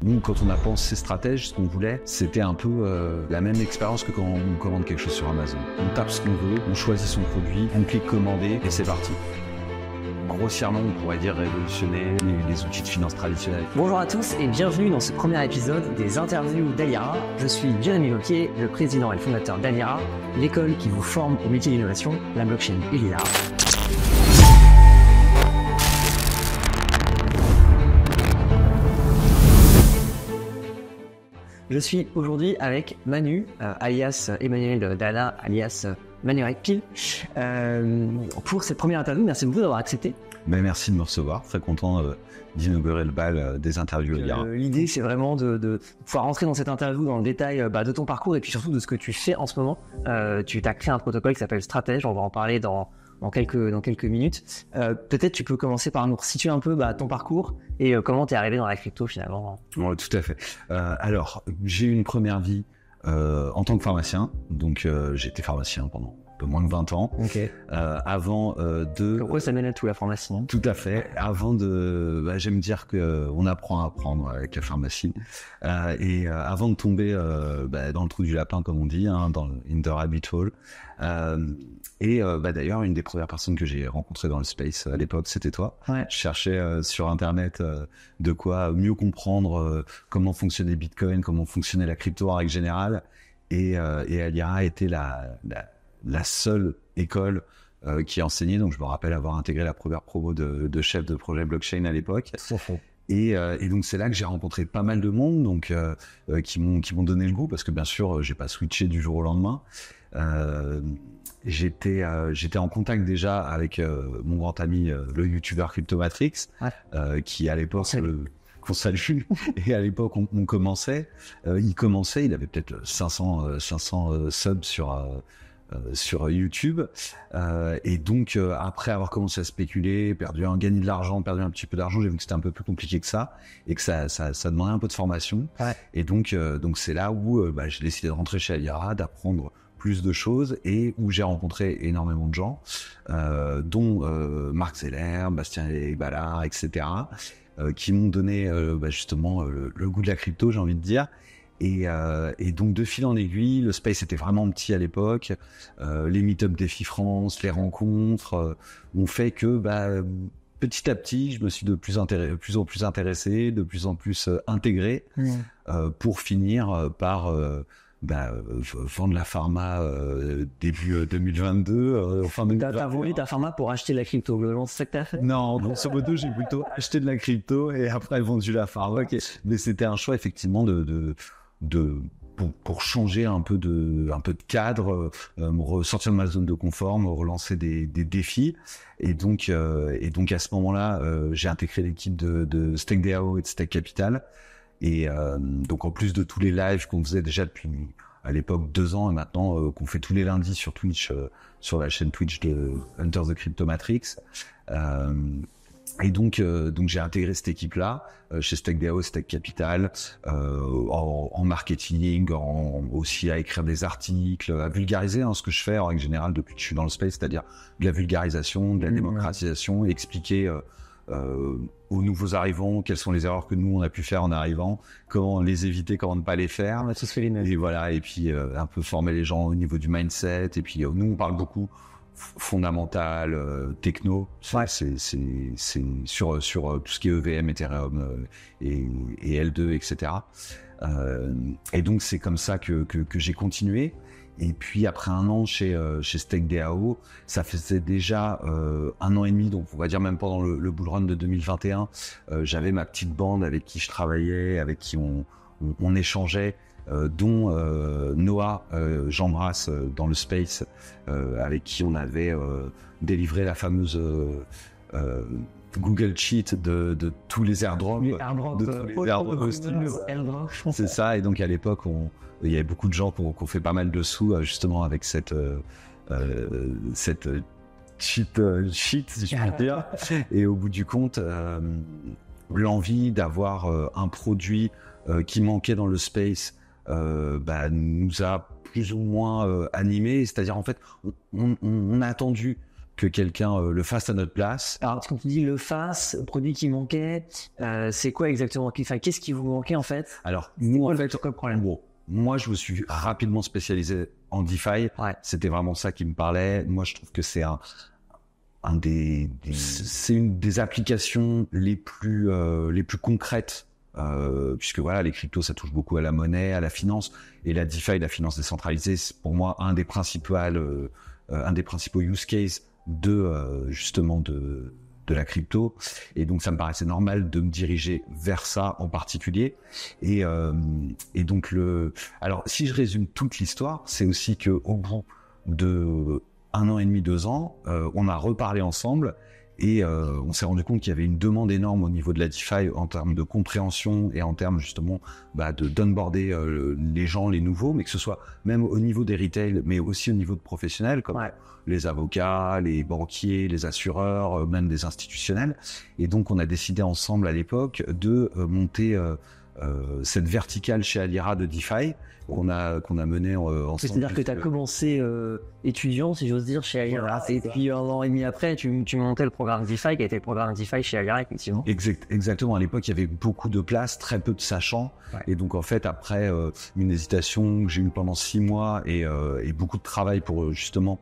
Nous, quand on a pensé stratège, ce qu'on voulait, c'était un peu la même expérience que quand on commande quelque chose sur Amazon. On tape ce qu'on veut, on choisit son produit, on clique commander et c'est parti. Grossièrement, on pourrait dire révolutionner les outils de finance traditionnels. Bonjour à tous et bienvenue dans ce premier épisode des interviews d'Alira. Je suis Jérémy Loquier, le président et le fondateur d'Alira, l'école qui vous forme au métier d'innovation, la blockchain et l'IA. Je suis aujourd'hui avec Manu, alias Emmanuel Dada, alias Manu Pile, pour cette première interview. Merci beaucoup d'avoir accepté. Ben, merci de me recevoir, très content d'inaugurer le bal des interviews. L'idée, c'est vraiment de pouvoir rentrer dans cette interview dans le détail de ton parcours et puis surtout de ce que tu fais en ce moment. Tu as créé un protocole qui s'appelle Stratège, on va en parler dans quelques minutes. Peut-être tu peux commencer par nous situer un peu ton parcours et comment tu es arrivé dans la crypto finalement. Ouais, tout à fait. Alors, j'ai eu une première vie en tant que pharmacien. Donc, j'étais pharmacien pendant un peu moins de 20 ans. Okay. Avant de... Pourquoi ça mène à tout la pharmacie, hein? Tout à fait. Avant de... j'aime dire qu'on apprend à apprendre avec la pharmacie. Avant de tomber dans le trou du lapin, comme on dit, dans le in the rabbit hole. D'ailleurs, une des premières personnes que j'ai rencontrées dans le space à l'époque, c'était toi. Ouais. Je cherchais sur Internet de quoi mieux comprendre comment fonctionnait Bitcoin, comment fonctionnait la crypto en règle générale. Et Alira était la seule école qui enseignait. Donc, je me rappelle avoir intégré la première promo de chef de projet blockchain à l'époque. Et donc, c'est là que j'ai rencontré pas mal de monde donc, qui m'ont donné le goût parce que, bien sûr, j'ai pas switché du jour au lendemain. J'étais en contact déjà avec mon grand ami, le youtubeur Cryptomatrix, qui à l'époque... qu'on salue. Et à l'époque, on commençait. Il avait peut-être 500 subs sur YouTube. Et donc, après avoir commencé à spéculer, gagné de l'argent, perdu un petit peu d'argent, j'ai vu que c'était un peu plus compliqué que ça et que ça demandait un peu de formation. Ouais. Et donc c'est là où j'ai décidé de rentrer chez Alira, d'apprendre plus de choses et où j'ai rencontré énormément de gens, dont Marc Zeller, Bastien Ballard, etc., qui m'ont donné justement le goût de la crypto, j'ai envie de dire. Et donc de fil en aiguille, le space était vraiment petit à l'époque. Les meet-up Défi France, les rencontres ont fait que petit à petit, je me suis de plus en plus intéressé, de plus en plus intégré, pour finir par vendre la pharma début 2022. T'as volé ta pharma pour acheter la crypto, c'est ça que t'as fait? Non, grosso modo, j'ai plutôt acheté de la crypto et après vendu la pharma. Okay. Mais c'était un choix effectivement pour changer un peu de cadre, me sortir de ma zone de confort, me relancer des défis. Et donc à ce moment-là, j'ai intégré l'équipe de StakeDAO et de Stake Capital. Et donc en plus de tous les lives qu'on faisait déjà depuis à l'époque 2 ans et maintenant qu'on fait tous les lundis sur Twitch, sur la chaîne Twitch de Hunter the Cryptomatrix. Et donc j'ai intégré cette équipe-là chez StakeDAO, Stake Capital, en marketing, aussi à écrire des articles, à vulgariser ce que je fais en règle générale depuis que je suis dans le space, c'est-à-dire de la vulgarisation, de la démocratisation, et expliquer aux nouveaux arrivants quelles sont les erreurs que nous on a pu faire en arrivant, comment les éviter, comment ne pas les faire. On a tous fait les mêmes. Et voilà, et puis un peu former les gens au niveau du mindset. Et puis nous on parle beaucoup fondamental, techno. Ouais. C'est sur tout ce qui est EVM, Ethereum et L2, etc. Et donc c'est comme ça que j'ai continué. Et puis après 1 an chez StakeDAO, ça faisait déjà 1 an et demi, donc on va dire même pendant le bull run de 2021, j'avais ma petite bande avec qui je travaillais, avec qui on échangeait, dont Noah, j'embrasse dans le space, avec qui on avait délivré la fameuse Google Sheet de tous les airdrops. C'est ça, et donc à l'époque, il y avait beaucoup de gens qui ont fait pas mal de sous justement avec cette cheat, si je peux dire. Et au bout du compte, l'envie d'avoir un produit qui manquait dans le space nous a plus ou moins animés. C'est-à-dire, en fait, on a attendu que quelqu'un le fasse à notre place. Alors, quand tu dis le fasse, produit qui manquait, c'est quoi exactement? Enfin, qu'est-ce qui vous manquait en fait? Alors, nous, en fait, quoi le problème? Bon, moi, je me suis rapidement spécialisé en DeFi. Ouais. C'était vraiment ça qui me parlait. Moi, je trouve que c'est c'est une des applications les plus concrètes. Puisque voilà, les cryptos, ça touche beaucoup à la monnaie, à la finance, et la DeFi, la finance décentralisée, c'est pour moi un des principaux use cases justement de la crypto. Et donc, ça me paraissait normal de me diriger vers ça en particulier. Et donc alors, si je résume toute l'histoire, c'est aussi que au bout de 1 an et demi, 2 ans, on a reparlé ensemble. Et on s'est rendu compte qu'il y avait une demande énorme au niveau de la DeFi en termes de compréhension et en termes justement d'onboarder les gens, les nouveaux, mais que ce soit même au niveau des retail, mais aussi au niveau de professionnels comme les avocats, les banquiers, les assureurs, même des institutionnels. Et donc on a décidé ensemble à l'époque de monter cette verticale chez Alira de DeFi qu'on a menée ensemble. C'est-à-dire que tu as commencé étudiant, si j'ose dire, chez Alira, et puis 1 an et demi après, tu montais le programme DeFi, qui a été le programme DeFi chez Alira, effectivement. Exactement. À l'époque, il y avait beaucoup de place, très peu de sachants. Et donc, en fait, après une hésitation que j'ai eue pendant 6 mois et beaucoup de travail pour justement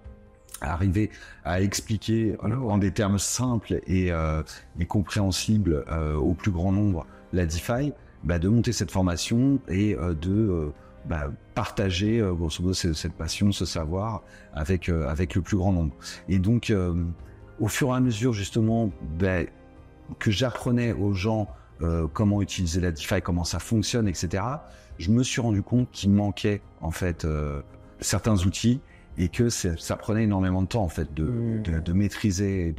arriver à expliquer en des termes simples et compréhensibles au plus grand nombre la DeFi, de monter cette formation et de partager grosso modo cette passion, ce savoir avec le plus grand nombre. Et donc au fur et à mesure justement que j'apprenais aux gens comment utiliser la DeFi, comment ça fonctionne, etc., je me suis rendu compte qu'il manquait en fait certains outils et que ça prenait énormément de temps en fait de maîtriser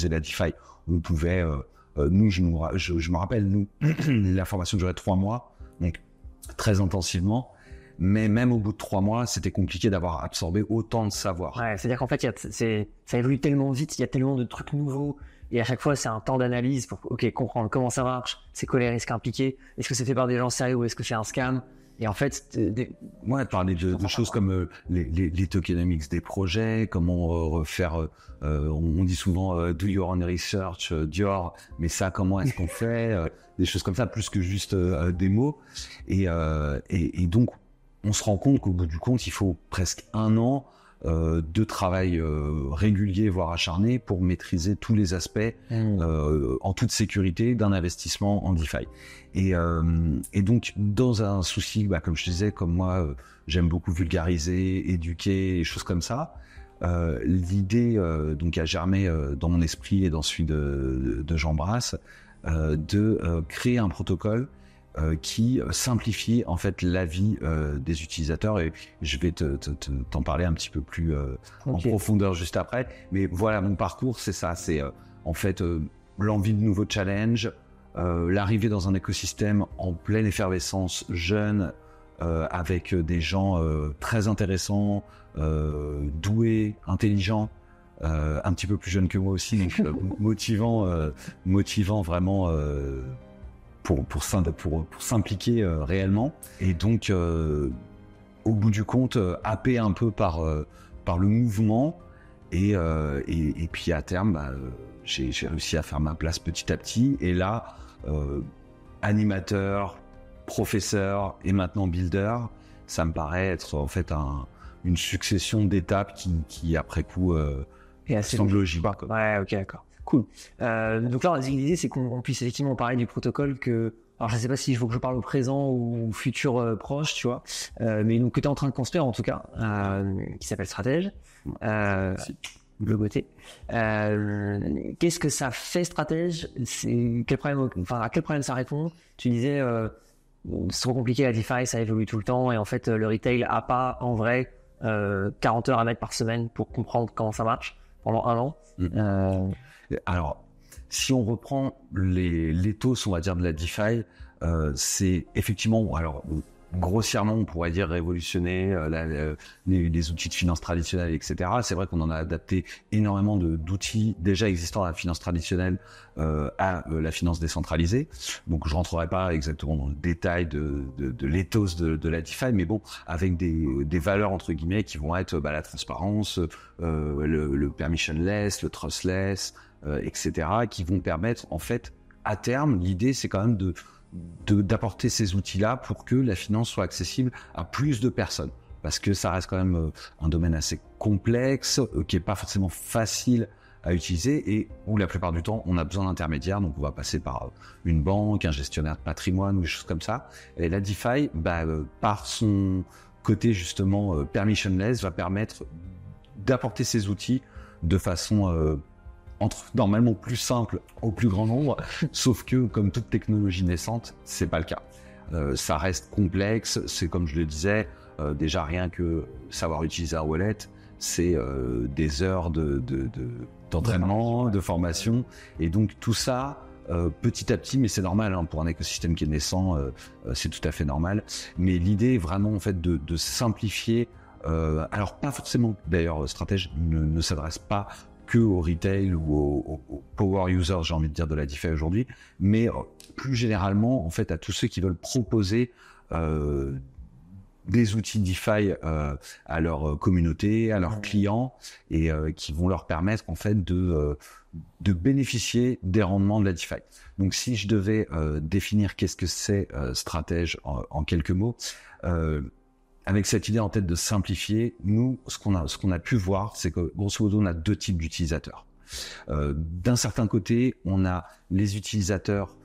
la DeFi. On pouvait je me rappelle, la formation durait 3 mois, donc très intensivement. Mais même au bout de 3 mois, c'était compliqué d'avoir absorbé autant de savoir. Ouais, c'est-à-dire qu'en fait, ça évolue tellement vite, il y a tellement de trucs nouveaux, et à chaque fois, c'est un temps d'analyse pour comprendre comment ça marche, c'est quoi les risques impliqués, est-ce que c'est fait par des gens sérieux ou est-ce que c'est un scam? Et en fait, parler de choses comme les tokenomics des projets, comment faire, on dit souvent do your own research, Dior, mais ça, comment est-ce qu'on fait, des choses comme ça, plus que juste des mots. Et donc, on se rend compte qu'au bout du compte, il faut presque 1 an de travail régulier, voire acharné, pour maîtriser tous les aspects en toute sécurité d'un investissement en DeFi. Et donc, dans un souci, comme je te disais, comme moi, j'aime beaucoup vulgariser, éduquer, et choses comme ça, l'idée donc a germé dans mon esprit et dans celui de Jean Brasse de créer un protocole qui simplifie en fait la vie des utilisateurs, et je vais t'en parler un petit peu plus en profondeur juste après. Mais voilà, mon parcours, c'est ça, c'est en fait l'envie de nouveaux challenges, l'arrivée dans un écosystème en pleine effervescence, jeune, avec des gens très intéressants, doués, intelligents, un petit peu plus jeunes que moi aussi, donc motivant vraiment pour s'impliquer réellement. Et donc au bout du compte, happé un peu par le mouvement, et puis à terme j'ai réussi à faire ma place petit à petit, et là animateur, professeur et maintenant builder, ça me paraît être en fait une succession d'étapes qui après coup semble logique. Ouais, ok, d'accord. Cool. Donc là, l'idée, c'est qu'on puisse effectivement parler du protocole que... Alors, je ne sais pas si je veux que je parle au présent ou au futur proche, tu vois, mais donc, que tu es en train de construire, en tout cas, qui s'appelle Stratège. Le côté. Qu'est-ce que ça fait, Stratège? À quel problème ça répond? Tu disais, c'est trop compliqué, la DeFi, ça évolue tout le temps, et en fait, le retail n'a pas, en vrai, 40 heures à mettre par semaine pour comprendre comment ça marche pendant 1 an. Alors, si on reprend l'éthos, on va dire, de la DeFi, c'est effectivement, alors grossièrement, on pourrait dire révolutionner les outils de finance traditionnelle, etc. C'est vrai qu'on en a adapté énormément d'outils déjà existants à la finance traditionnelle à la finance décentralisée. Donc, je rentrerai pas exactement dans le détail de l'éthos de la DeFi, mais bon, avec des valeurs entre guillemets qui vont être la transparence, le permissionless, le trustless, etc., qui vont permettre, en fait, à terme, l'idée, c'est quand même d'apporter ces outils-là pour que la finance soit accessible à plus de personnes. Parce que ça reste quand même un domaine assez complexe, qui est pas forcément facile à utiliser et où la plupart du temps, on a besoin d'intermédiaires. Donc, on va passer par une banque, un gestionnaire de patrimoine ou des choses comme ça. Et la DeFi, par son côté justement permissionless, va permettre d'apporter ces outils de façon normalement plus simple au plus grand nombre, sauf que comme toute technologie naissante, c'est pas le cas. Ça reste complexe, c'est comme je le disais, déjà rien que savoir utiliser un wallet, c'est des heures d'entraînement, de formation, et donc tout ça, petit à petit, mais c'est normal pour un écosystème qui est naissant, c'est tout à fait normal. Mais l'idée est vraiment en fait de simplifier. Alors pas forcément, d'ailleurs, Stratège ne s'adresse pas que au retail ou aux power users, j'ai envie de dire, de la DeFi aujourd'hui, mais plus généralement, en fait, à tous ceux qui veulent proposer des outils DeFi à leur communauté, à leurs clients, et qui vont leur permettre, en fait, de bénéficier des rendements de la DeFi. Donc, si je devais définir qu'est-ce que c'est Stratège en quelques mots, avec cette idée en tête de simplifier, nous, ce qu'on a pu voir, c'est que grosso modo, on a deux types d'utilisateurs. D'un certain côté, on a les utilisateurs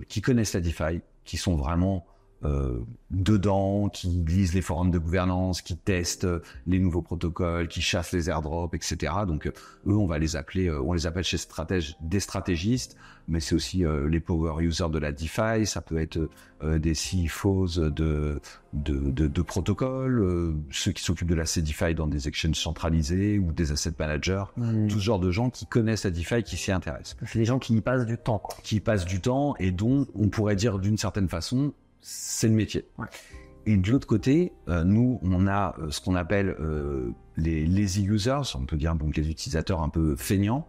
qui connaissent la DeFi, qui sont vraiment dedans, qui lisent les forums de gouvernance, qui testent les nouveaux protocoles, qui chassent les airdrops, etc. Donc eux, on les appelle chez Stratège des stratégistes, mais c'est aussi les power users de la DeFi. Ça peut être des CFOs de protocoles, ceux qui s'occupent de la CDeFi dans des exchanges centralisés ou des asset managers, tout ce genre de gens qui connaissent la DeFi, qui s'y intéressent. C'est des gens qui y passent du temps, quoi. Qui y passent du temps et dont on pourrait dire d'une certaine façon, c'est le métier. Ouais. Et de l'autre côté, nous, on a ce qu'on appelle les lazy users, on peut dire donc les utilisateurs un peu feignants.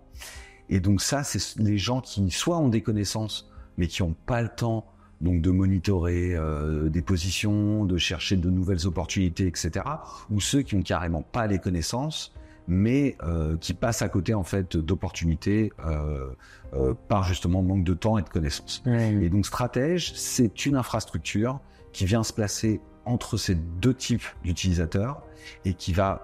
Et donc ça, c'est les gens qui soit ont des connaissances, mais qui n'ont pas le temps donc de monitorer des positions, de chercher de nouvelles opportunités, etc. Ou ceux qui ont carrément pas les connaissances, mais qui passent à côté en fait d'opportunités par justement manque de temps et de connaissances. Et donc Stratège, c'est une infrastructure qui vient se placer entre ces deux types d'utilisateurs et qui va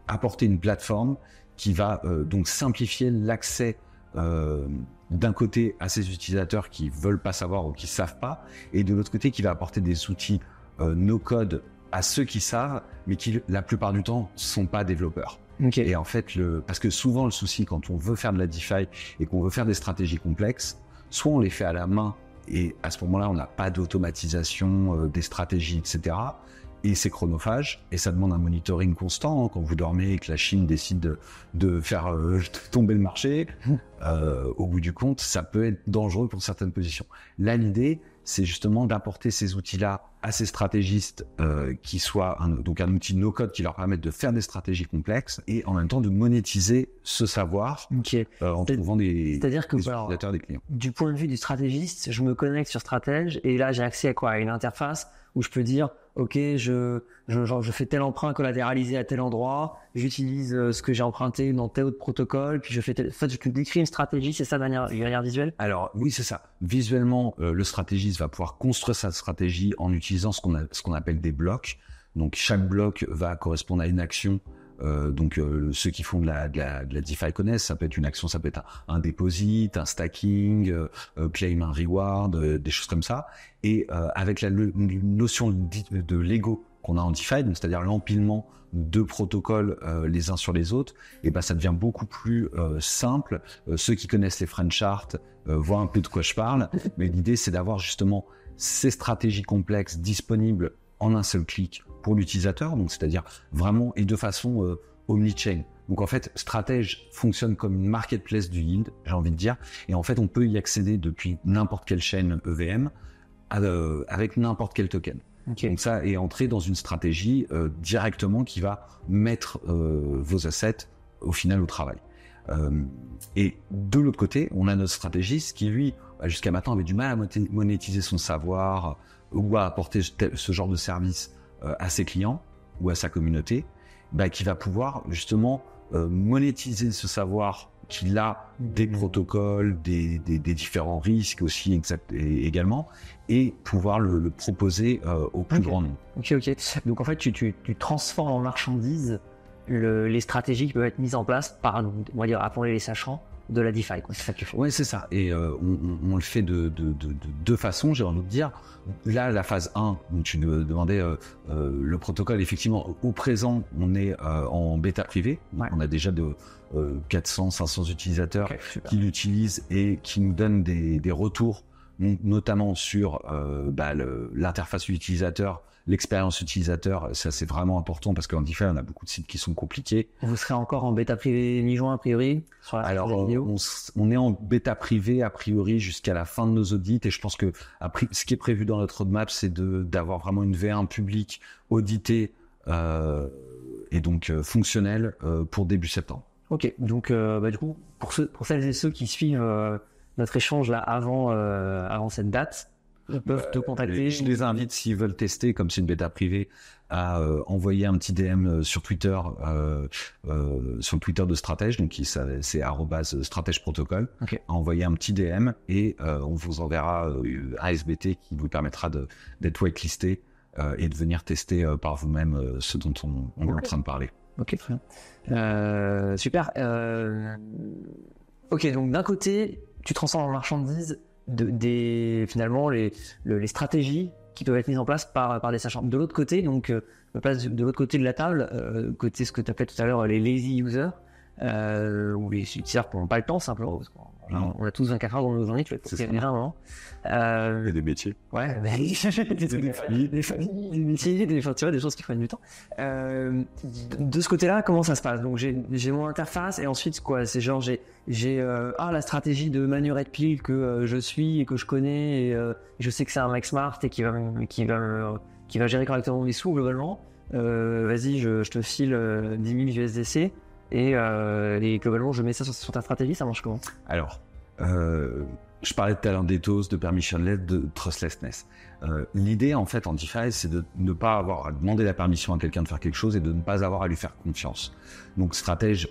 apporter une plateforme qui va donc simplifier l'accès d'un côté à ces utilisateurs qui veulent pas savoir ou qui savent pas, et de l'autre côté qui va apporter des outils no-code à ceux qui savent, mais qui la plupart du temps sont pas développeurs. Okay. Et en fait, parce que souvent le souci quand on veut faire de la DeFi et qu'on veut faire des stratégies complexes, soit on les fait à la main et à ce moment-là on n'a pas d'automatisation des stratégies, etc. Et c'est chronophage et ça demande un monitoring constant quand vous dormez et que la Chine décide de faire tomber le marché. Au bout du compte, ça peut être dangereux pour certaines positions. Là, l'idée, c'est justement d'apporter ces outils-là à ces stratégistes qui soient un outil no-code qui leur permette de faire des stratégies complexes et en même temps de monétiser ce savoir en trouvant des utilisateurs, des clients. Du point de vue du stratégiste, je me connecte sur Stratège et là j'ai accès à quoi? À une interface où je peux dire ok, je fais tel emprunt collatéralisé à tel endroit, j'utilise ce que j'ai emprunté dans tel autre protocole, puis je fais en fait, je décris une stratégie, c'est ça de manière visuelle? Alors oui, c'est ça. Visuellement, le stratégiste va pouvoir construire sa stratégie en utilisant ce qu'on appelle des blocs. Donc chaque bloc va correspondre à une action. Ceux qui font de la DeFi connaissent, ça peut être une action, ça peut être un deposit, un stacking, claim un reward, des choses comme ça. Et avec la notion de Lego qu'on a en DeFi, donc c'est-à-dire l'empilement de protocoles les uns sur les autres, et ça devient beaucoup plus simple. Ceux qui connaissent les French charts voient un peu de quoi je parle, mais l'idée c'est d'avoir justement ces stratégies complexes disponibles en un seul clic pour l'utilisateur, donc c'est-à-dire vraiment et de façon omni-chain. Donc en fait, Stratège fonctionne comme une marketplace du yield, j'ai envie de dire, et en fait on peut y accéder depuis n'importe quelle chaîne EVM avec n'importe quel token. Okay. Donc ça est entrer dans une stratégie directement qui va mettre vos assets au final au travail. Et de l'autre côté, on a notre stratégiste qui lui, jusqu'à maintenant, avait du mal à monétiser son savoir ou à apporter ce genre de service à ses clients ou à sa communauté, qui va pouvoir justement monétiser ce savoir qu'il a des protocoles, des différents risques aussi également, et pouvoir le proposer au plus grand nombre. Ok. Donc en fait, tu transformes en marchandise les stratégies qui peuvent être mises en place par, on va dire, appelons les sachants, de la DeFi, quoi. C'est ça que tu fais. Oui, c'est ça. Et on le fait de deux façons, j'ai envie de dire. Là, la phase 1, où tu me demandais le protocole, effectivement, au présent, on est en bêta privée. Ouais. On a déjà 400, 500 utilisateurs qui l'utilisent et qui nous donnent des retours, notamment sur l'interface utilisateur, l'expérience utilisateur. Ça, c'est vraiment important parce qu'en DeFi, on a beaucoup de sites qui sont compliqués. Vous serez encore en bêta privée mi-juin, a priori, sur la vidéo. On est en bêta privée, a priori, jusqu'à la fin de nos audits. Et je pense que ce qui est prévu dans notre roadmap, c'est d'avoir vraiment une V1 publique auditée et donc fonctionnelle pour début septembre. Ok, donc du coup, pour celles et ceux qui suivent notre échange là avant cette date, ils peuvent te contacter. Je les invite, s'ils veulent tester, comme c'est une bêta privée, à envoyer un petit DM sur Twitter, sur le Twitter de Stratège, donc c'est @stratègeprotocole. Okay. À envoyer un petit DM et on vous enverra un SBT qui vous permettra d'être whitelisté et de venir tester par vous-même ce dont on est en train de parler. Ok, très bien. Super. Ok, donc d'un côté, tu transformes en marchandise finalement les stratégies qui peuvent être mises en place par des sachants. De l'autre côté, donc je me place de l'autre côté de la table, côté ce que tu appelais tout à l'heure les lazy users, ou les utilisateurs qui n'ont pas le temps simplement, parce qu'on a tous 24 heures dans nos journées, tu vas te dire un moment. Et des métiers. Ouais, des familles, des métiers, tu vois, des choses qui prennent du temps. De ce côté-là, comment ça se passe? Donc j'ai mon interface et ensuite quoi? C'est genre j'ai la stratégie de Manu Redpill que je suis et que je connais et je sais que c'est un mec smart et qui va gérer correctement mes sous globalement. Vas-y, je te file 10 000 USDC et globalement je mets ça sur ta stratégie. Ça marche comment? Alors, je parlais tout à l'heure d'ethos, de permissionless, de trustlessness. L'idée, en fait, en DeFi, c'est de ne pas avoir à demander la permission à quelqu'un de faire quelque chose et de ne pas avoir à lui faire confiance. Donc, Stratège,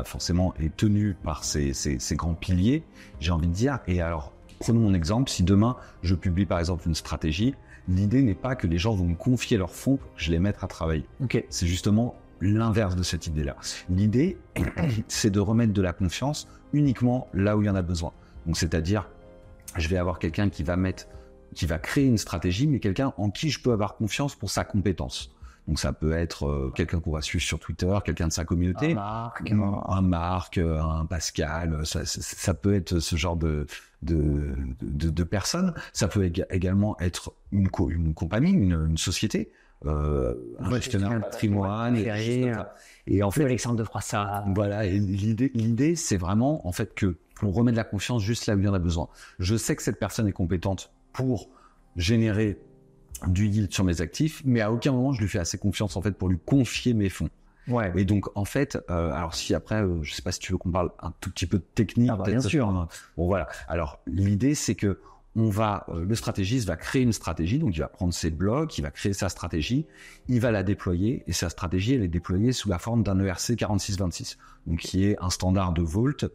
forcément, est tenu par ces grands piliers, j'ai envie de dire. Et alors, prenons mon exemple. Si demain, je publie, par exemple, une stratégie, l'idée n'est pas que les gens vont me confier leurs fonds pour que je les mette à travailler. Okay. C'est justement l'inverse de cette idée-là. L'idée, c'est de remettre de la confiance uniquement là où il y en a besoin. Donc, c'est-à-dire, je vais avoir quelqu'un qui va créer une stratégie, mais quelqu'un en qui je peux avoir confiance pour sa compétence. Donc, ça peut être quelqu'un qu'on va suivre sur Twitter, quelqu'un de sa communauté, un Marc, un Pascal. Ça peut être ce genre de personnes. Ça peut également être une compagnie, une société. Un gestionnaire patrimoine et en fait Alexandre de Froissart. Voilà, et l'idée c'est vraiment en fait que on remet de la confiance juste là où il y en a besoin. Je sais que cette personne est compétente pour générer du yield sur mes actifs, mais à aucun moment je lui fais assez confiance en fait pour lui confier mes fonds. Ouais. Et donc en fait, alors si après, je sais pas si tu veux qu'on parle un tout petit peu de technique. Bien sûr. Bon voilà. Alors l'idée c'est que le stratégiste va créer une stratégie, donc il va prendre ses blocs, il va créer sa stratégie, il va la déployer, et sa stratégie, elle est déployée sous la forme d'un ERC 4626, donc qui est un standard de Vault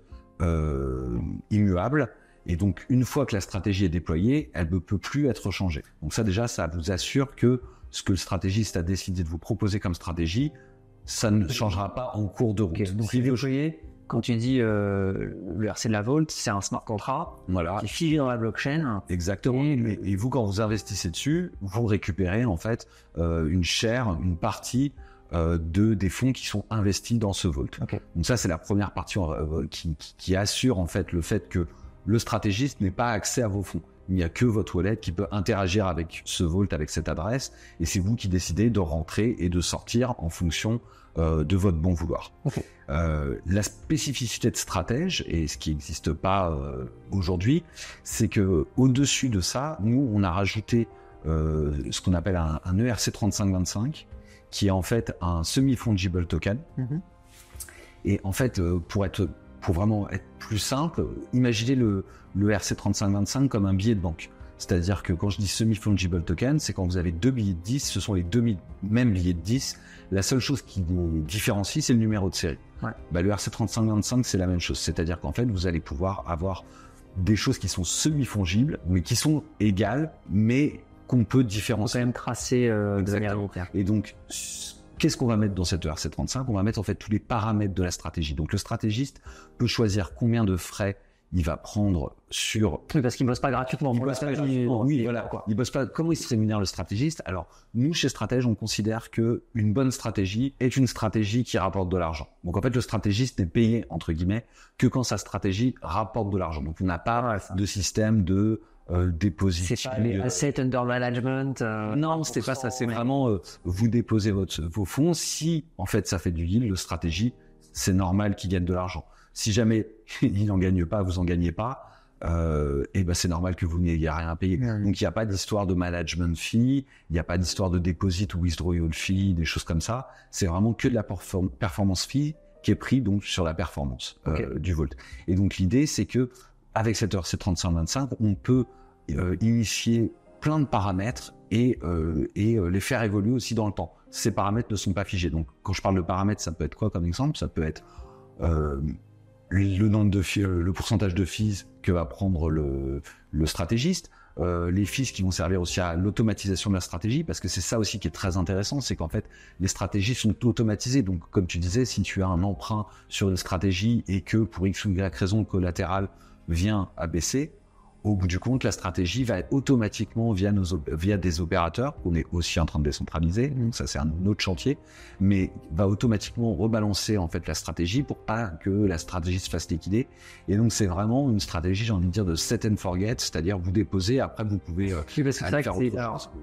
immuable, et donc une fois que la stratégie est déployée, elle ne peut plus être changée. Donc ça déjà, ça vous assure que ce que le stratégiste a décidé de vous proposer comme stratégie, ça ne changera pas en cours de route. Okay, donc si vous voyez, quand tu dis le RC de la Vault, c'est un smart contract qui est figé dans la blockchain. Exactement. Et vous, quand vous investissez dessus, vous récupérez en fait une partie des fonds qui sont investis dans ce Vault. Okay. Donc ça, c'est la première partie qui assure en fait le fait que le stratégiste n'ait pas accès à vos fonds. il n'y a que votre wallet qui peut interagir avec ce vault, avec cette adresse, et c'est vous qui décidez de rentrer et de sortir en fonction de votre bon vouloir. Okay. La spécificité de Stratège, et ce qui n'existe pas aujourd'hui, c'est que au-dessus de ça, nous, on a rajouté ce qu'on appelle un ERC3525, qui est en fait un semi-fungible token. Et en fait, pour vraiment être plus simple, imaginez le ERC3525 comme un billet de banque. C'est-à-dire que quand je dis semi-fungible token, c'est quand vous avez 2 billets de 10, ce sont les mêmes billets de 10. La seule chose qui les différencie, c'est le numéro de série. Ouais. Le RC3525, c'est la même chose. C'est-à-dire qu'en fait, vous allez pouvoir avoir des choses qui sont semi-fungibles, mais qui sont égales, mais qu'on peut différencier. On peut quand même tracer de manière volontaire. Et donc, qu'est-ce qu'on va mettre dans cette ERC35 ? On va mettre en fait tous les paramètres de la stratégie. Donc, le stratégiste peut choisir combien de frais il va prendre sur... Oui, parce qu'il ne bosse pas gratuitement. Il bosse pas gratuitement. Oui, voilà. Il bosse pas. Comment il se rémunère, le stratégiste ? Alors, nous, chez Stratège, on considère qu'une bonne stratégie est une stratégie qui rapporte de l'argent. Donc, en fait, le stratégiste n'est payé, entre guillemets, que quand sa stratégie rapporte de l'argent. Donc, on n'a pas de système de déposit. C'est pas les assets under management. Non, c'était pas ça. C'est vraiment, vous déposez vos fonds. Si, en fait, ça fait du yield, le stratégie, c'est normal qu'il gagne de l'argent. Si jamais il n'en gagne pas, vous en gagnez pas, et ben c'est normal que vous n'ayez rien à payer. Donc il n'y a pas d'histoire de management fee, il n'y a pas d'histoire de deposit ou withdrawal fee, des choses comme ça. C'est vraiment que de la performance fee qui est pris donc sur la performance du Vault. Et donc l'idée, c'est que avec cette ERC3525, on peut initier plein de paramètres et les faire évoluer aussi dans le temps. Ces paramètres ne sont pas figés. Donc quand je parle de paramètres, ça peut être quoi comme exemple ? Ça peut être le pourcentage de fees que va prendre le stratégiste, les fees qui vont servir aussi à l'automatisation de la stratégie, parce que c'est ça aussi qui est très intéressant, c'est qu'en fait les stratégies sont automatisées. Donc comme tu disais, si tu as un emprunt sur une stratégie et que pour X ou Y raison le collatéral vient à baisser, au bout du compte, la stratégie va être automatiquement via des opérateurs qu'on est aussi en train de décentraliser. Donc ça, c'est un autre chantier, mais va automatiquement rebalancer en fait la stratégie pour pas que la stratégie se fasse liquider. Et donc c'est vraiment une stratégie, j'ai envie de dire, de set and forget, c'est-à-dire vous déposez, après vous pouvez. Oui, parce que c'est vrai que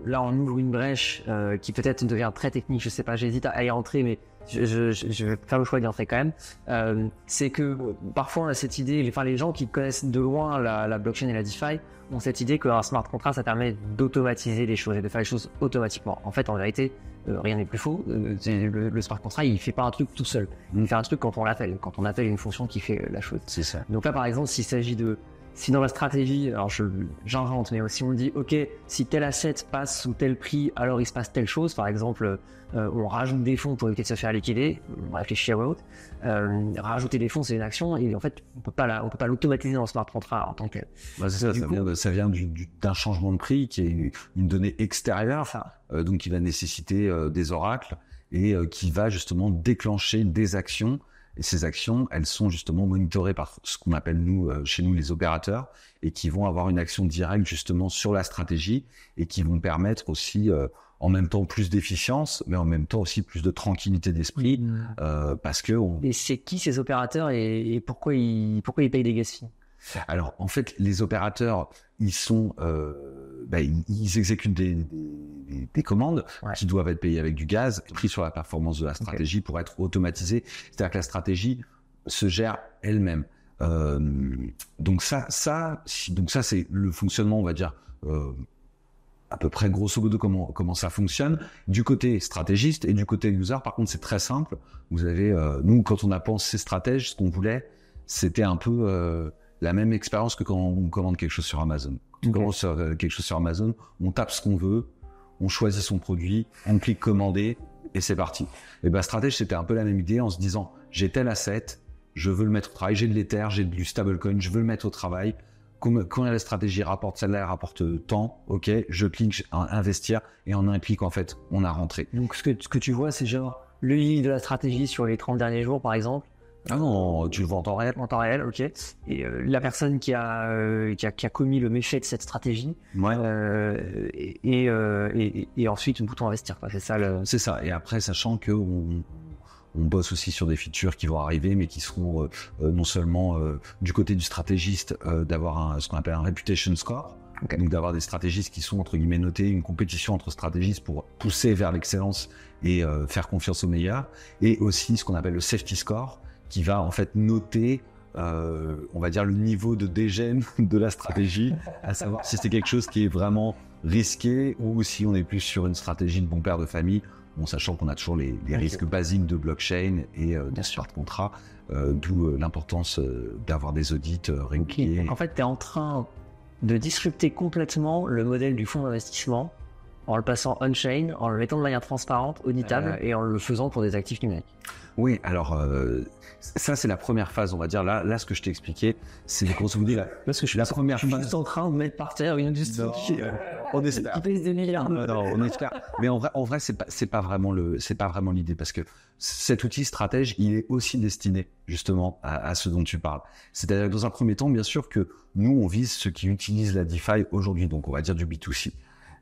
là, on ouvre une brèche qui peut-être devient très technique. Je sais pas, j'hésite à y rentrer, mais je vais faire le choix d'y entrer quand même. C'est que parfois on a cette idée, les gens qui connaissent de loin la blockchain et la DeFi ont cette idée qu'un smart contract ça permet d'automatiser les choses et de faire les choses automatiquement. En fait, en vérité, rien n'est plus faux. Le smart contract, il fait pas un truc tout seul. Il fait un truc quand on l'appelle une fonction qui fait la chose. C'est ça. Donc là, par exemple, si dans la stratégie, alors j'invente, mais si on dit, ok, si tel asset passe sous tel prix, alors il se passe telle chose, par exemple, on rajoute des fonds pour éviter de se faire liquider, on réfléchit à autre, rajouter des fonds, c'est une action, et en fait, on peut pas l'automatiser dans le smart contract en tant que tel. C'est ça, ça vient d'un changement de prix qui est une donnée extérieure, donc qui va nécessiter des oracles, et qui va justement déclencher des actions. Et ces actions, elles sont justement monitorées par ce qu'on appelle chez nous les opérateurs, et qui vont avoir une action directe justement sur la stratégie et qui vont permettre aussi en même temps plus d'efficience, mais en même temps aussi plus de tranquillité d'esprit, parce que. Et c'est qui ces opérateurs et pourquoi ils payent des gas fees ? Alors en fait, les opérateurs, ils sont, ils exécutent des commandes qui doivent être payées avec du gaz, pris sur la performance de la stratégie pour être automatisées. C'est-à-dire que la stratégie se gère elle-même. Donc ça c'est le fonctionnement, on va dire, à peu près grosso modo comment ça fonctionne. Du côté stratégiste et du côté user, par contre, c'est très simple. Vous avez, nous, quand on a pensé stratège, ce qu'on voulait, c'était un peu la même expérience que quand on commande quelque chose sur Amazon. Quand on commande quelque chose sur Amazon, on tape ce qu'on veut, on choisit son produit, on clique commander et c'est parti. Et stratège, c'était un peu la même idée en se disant, j'ai tel asset, je veux le mettre au travail, j'ai de l'Ether, j'ai du stablecoin, je veux le mettre au travail. Quand la stratégie rapporte, celle-là elle rapporte tant, ok, je clique investir et en un clic, en fait, on a rentré. Donc ce que tu vois, c'est genre le yield de la stratégie sur les 30 derniers jours, par exemple. Ah non, tu le vois en temps réel. En temps réel, ok. Et la personne qui a commis le méfait de cette stratégie, et ensuite un bouton investir, quoi. C'est ça. C'est ça. Et après, sachant que on bosse aussi sur des features qui vont arriver, mais qui seront non seulement du côté du stratégiste d'avoir ce qu'on appelle un reputation score. Okay. Donc d'avoir des stratégistes qui sont entre guillemets notés, une compétition entre stratégistes pour pousser vers l'excellence et faire confiance aux meilleurs, et aussi ce qu'on appelle le safety score, qui va en fait noter on va dire le niveau de dégène de la stratégie, à savoir si c'est quelque chose qui est vraiment risqué ou si on est plus sur une stratégie de bon père de famille, bon, sachant qu'on a toujours les risques basiques de blockchain et de smart contract, d'où l'importance d'avoir des audits réguliers. Okay. En fait, tu es en train de disrupter complètement le modèle du fonds d'investissement en le passant on-chain, en le mettant de manière transparente, auditable et en le faisant pour des actifs numériques. Oui, alors ça c'est la première phase, on va dire. Là ce que je t'ai expliqué, c'est grosso modo parce que je suis la première phase. Je suis juste en train de mettre par terre une industrie on espère. Qui pèse des milliards. Non, on espère. Mais en vrai, c'est pas vraiment l'idée, parce que cet outil stratège, il est aussi destiné justement à ce dont tu parles. C'est-à-dire que dans un premier temps, bien sûr que nous on vise ceux qui utilisent la DeFi aujourd'hui, donc on va dire du B2C.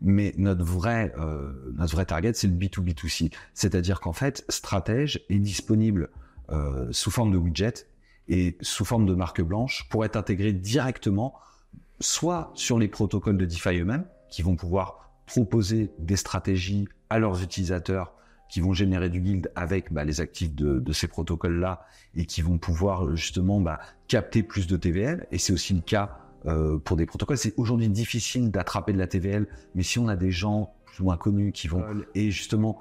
Mais notre vrai target, c'est le B2B2C. C'est-à-dire qu'en fait, Stratège est disponible sous forme de widget et sous forme de marque blanche pour être intégré directement soit sur les protocoles de DeFi eux-mêmes, qui vont pouvoir proposer des stratégies à leurs utilisateurs qui vont générer du yield avec les actifs de ces protocoles-là et qui vont pouvoir justement capter plus de TVL. Et c'est aussi le cas pour des protocoles. C'est aujourd'hui difficile d'attraper de la TVL, mais si on a des gens plus ou moins connus qui vont et justement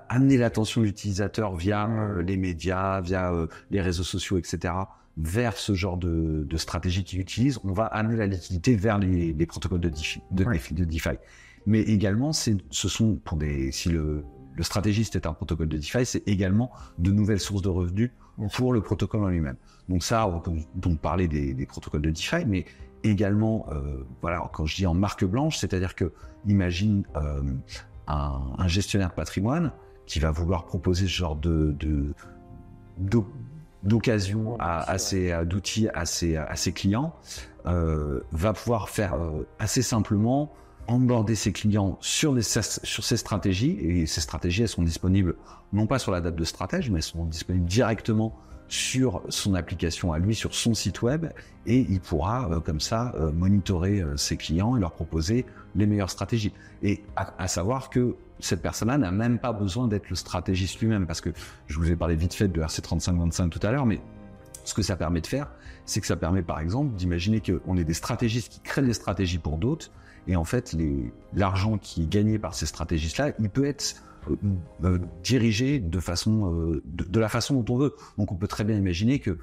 amener l'attention de l'utilisateur via les médias, via les réseaux sociaux, etc., vers ce genre de stratégie qu'ils utilisent, on va amener la liquidité vers les protocoles de DeFi. Mais également, ce sont si le stratégiste est un protocole de DeFi, c'est également de nouvelles sources de revenus pour le protocole en lui-même. Donc ça, on peut donc parler des protocoles de DeFi, mais également, quand je dis en marque blanche, c'est-à-dire que imagine un gestionnaire de patrimoine qui va vouloir proposer ce genre d'occasion d'outils à ses clients, va pouvoir faire assez simplement onboarder ses clients sur ces stratégies, et ces stratégies, elles sont disponibles non pas sur la date de stratège, mais elles sont disponibles directement sur son application à lui, sur son site web, et il pourra comme ça monitorer ses clients et leur proposer les meilleures stratégies. Et à savoir que cette personne-là n'a même pas besoin d'être le stratégiste lui-même, parce que je vous ai parlé vite fait de RC3525 tout à l'heure, mais ce que ça permet de faire, c'est que ça permet par exemple d'imaginer qu'on est des stratégistes qui créent des stratégies pour d'autres, et en fait l'argent qui est gagné par ces stratégistes-là, il peut être dirigé de la façon dont on veut. Donc on peut très bien imaginer qu'il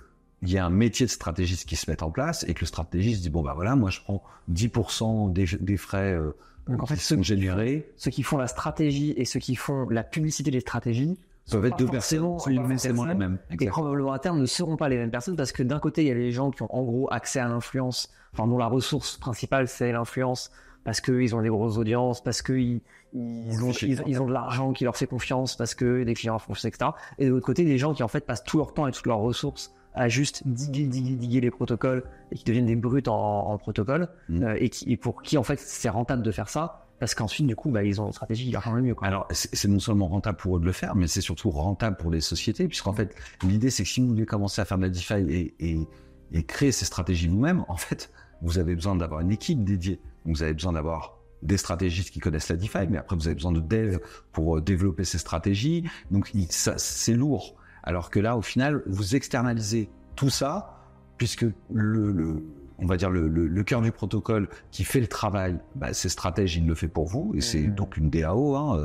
y a un métier de stratégiste qui se met en place et que le stratégiste dit moi je prends 10% des frais donc en fait, sont générés. Ceux qui font la stratégie et ceux qui font la publicité des stratégies peuvent être deux personnes, les mêmes. Et probablement à terme ne seront pas les mêmes personnes, parce que d'un côté il y a les gens qui ont en gros accès à l'influence, dont la ressource principale c'est l'influence, parce qu'ils ont des grosses audiences, parce qu'ils ont de l'argent qui leur fait confiance, parce que des clients font etc. Et de l'autre côté, des gens qui en fait passent tout leur temps et toutes leurs ressources à juste diguer les protocoles et qui deviennent des brutes en protocole, et pour qui en fait c'est rentable de faire ça, parce qu'ensuite du coup ils ont une stratégie qui va quand même mieux. Alors c'est non seulement rentable pour eux de le faire, mais c'est surtout rentable pour les sociétés, puisqu'en fait l'idée c'est que si vous voulez commencer à faire de la DeFi et créer ces stratégies vous-même, en fait vous avez besoin d'avoir une équipe dédiée. Donc vous avez besoin d'avoir des stratégistes qui connaissent la DeFi, mais après vous avez besoin de devs pour développer ces stratégies. Donc c'est lourd. Alors que là, au final, vous externalisez tout ça, puisque on va dire le cœur du protocole qui fait le travail, ces stratèges, il le fait pour vous, et c'est donc une DAO.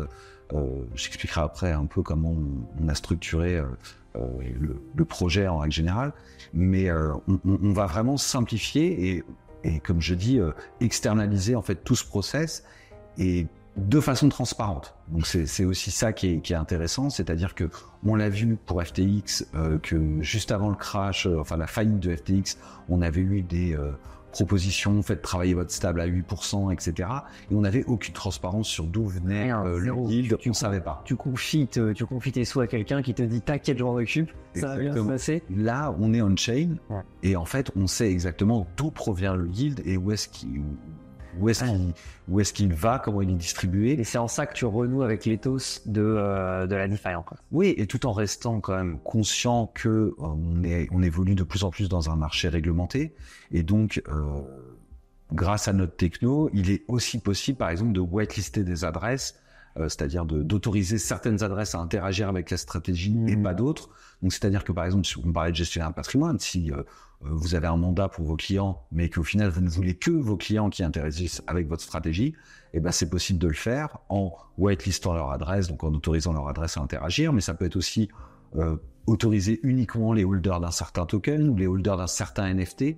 J'expliquerai après un peu comment on a structuré le projet en règle générale, mais on va vraiment simplifier et comme je dis, externaliser en fait tout ce process, et de façon transparente. Donc c'est aussi ça qui est intéressant, c'est-à-dire que on l'a vu pour FTX, que juste avant le crash, la faillite de FTX, on avait eu des propositions, faites travailler votre stable à 8%, etc. Et on n'avait aucune transparence sur d'où venait le yield, on ne savait pas. Tu confies tes sous à quelqu'un qui te dit t'inquiète, je m'en occupe, ça va bien se passer. Là, on est on-chain, et en fait, on sait exactement d'où provient le yield et où est-ce qu'il va, comment il est distribué. Et c'est en ça que tu renoues avec l'éthos de la DeFi encore. Oui, et tout en restant quand même conscient que on évolue de plus en plus dans un marché réglementé, et donc grâce à notre techno, il est aussi possible, par exemple, de whitelister des adresses, c'est-à-dire d'autoriser certaines adresses à interagir avec la stratégie et pas d'autres. Donc, c'est-à-dire que, par exemple, si on parlait de gestionnaire de patrimoine, si vous avez un mandat pour vos clients, mais qu'au final, vous ne voulez que vos clients qui interagissent avec votre stratégie, eh ben, c'est possible de le faire en whitelistant leur adresse, donc en autorisant leur adresse à interagir, mais ça peut être aussi autoriser uniquement les holders d'un certain token ou les holders d'un certain NFT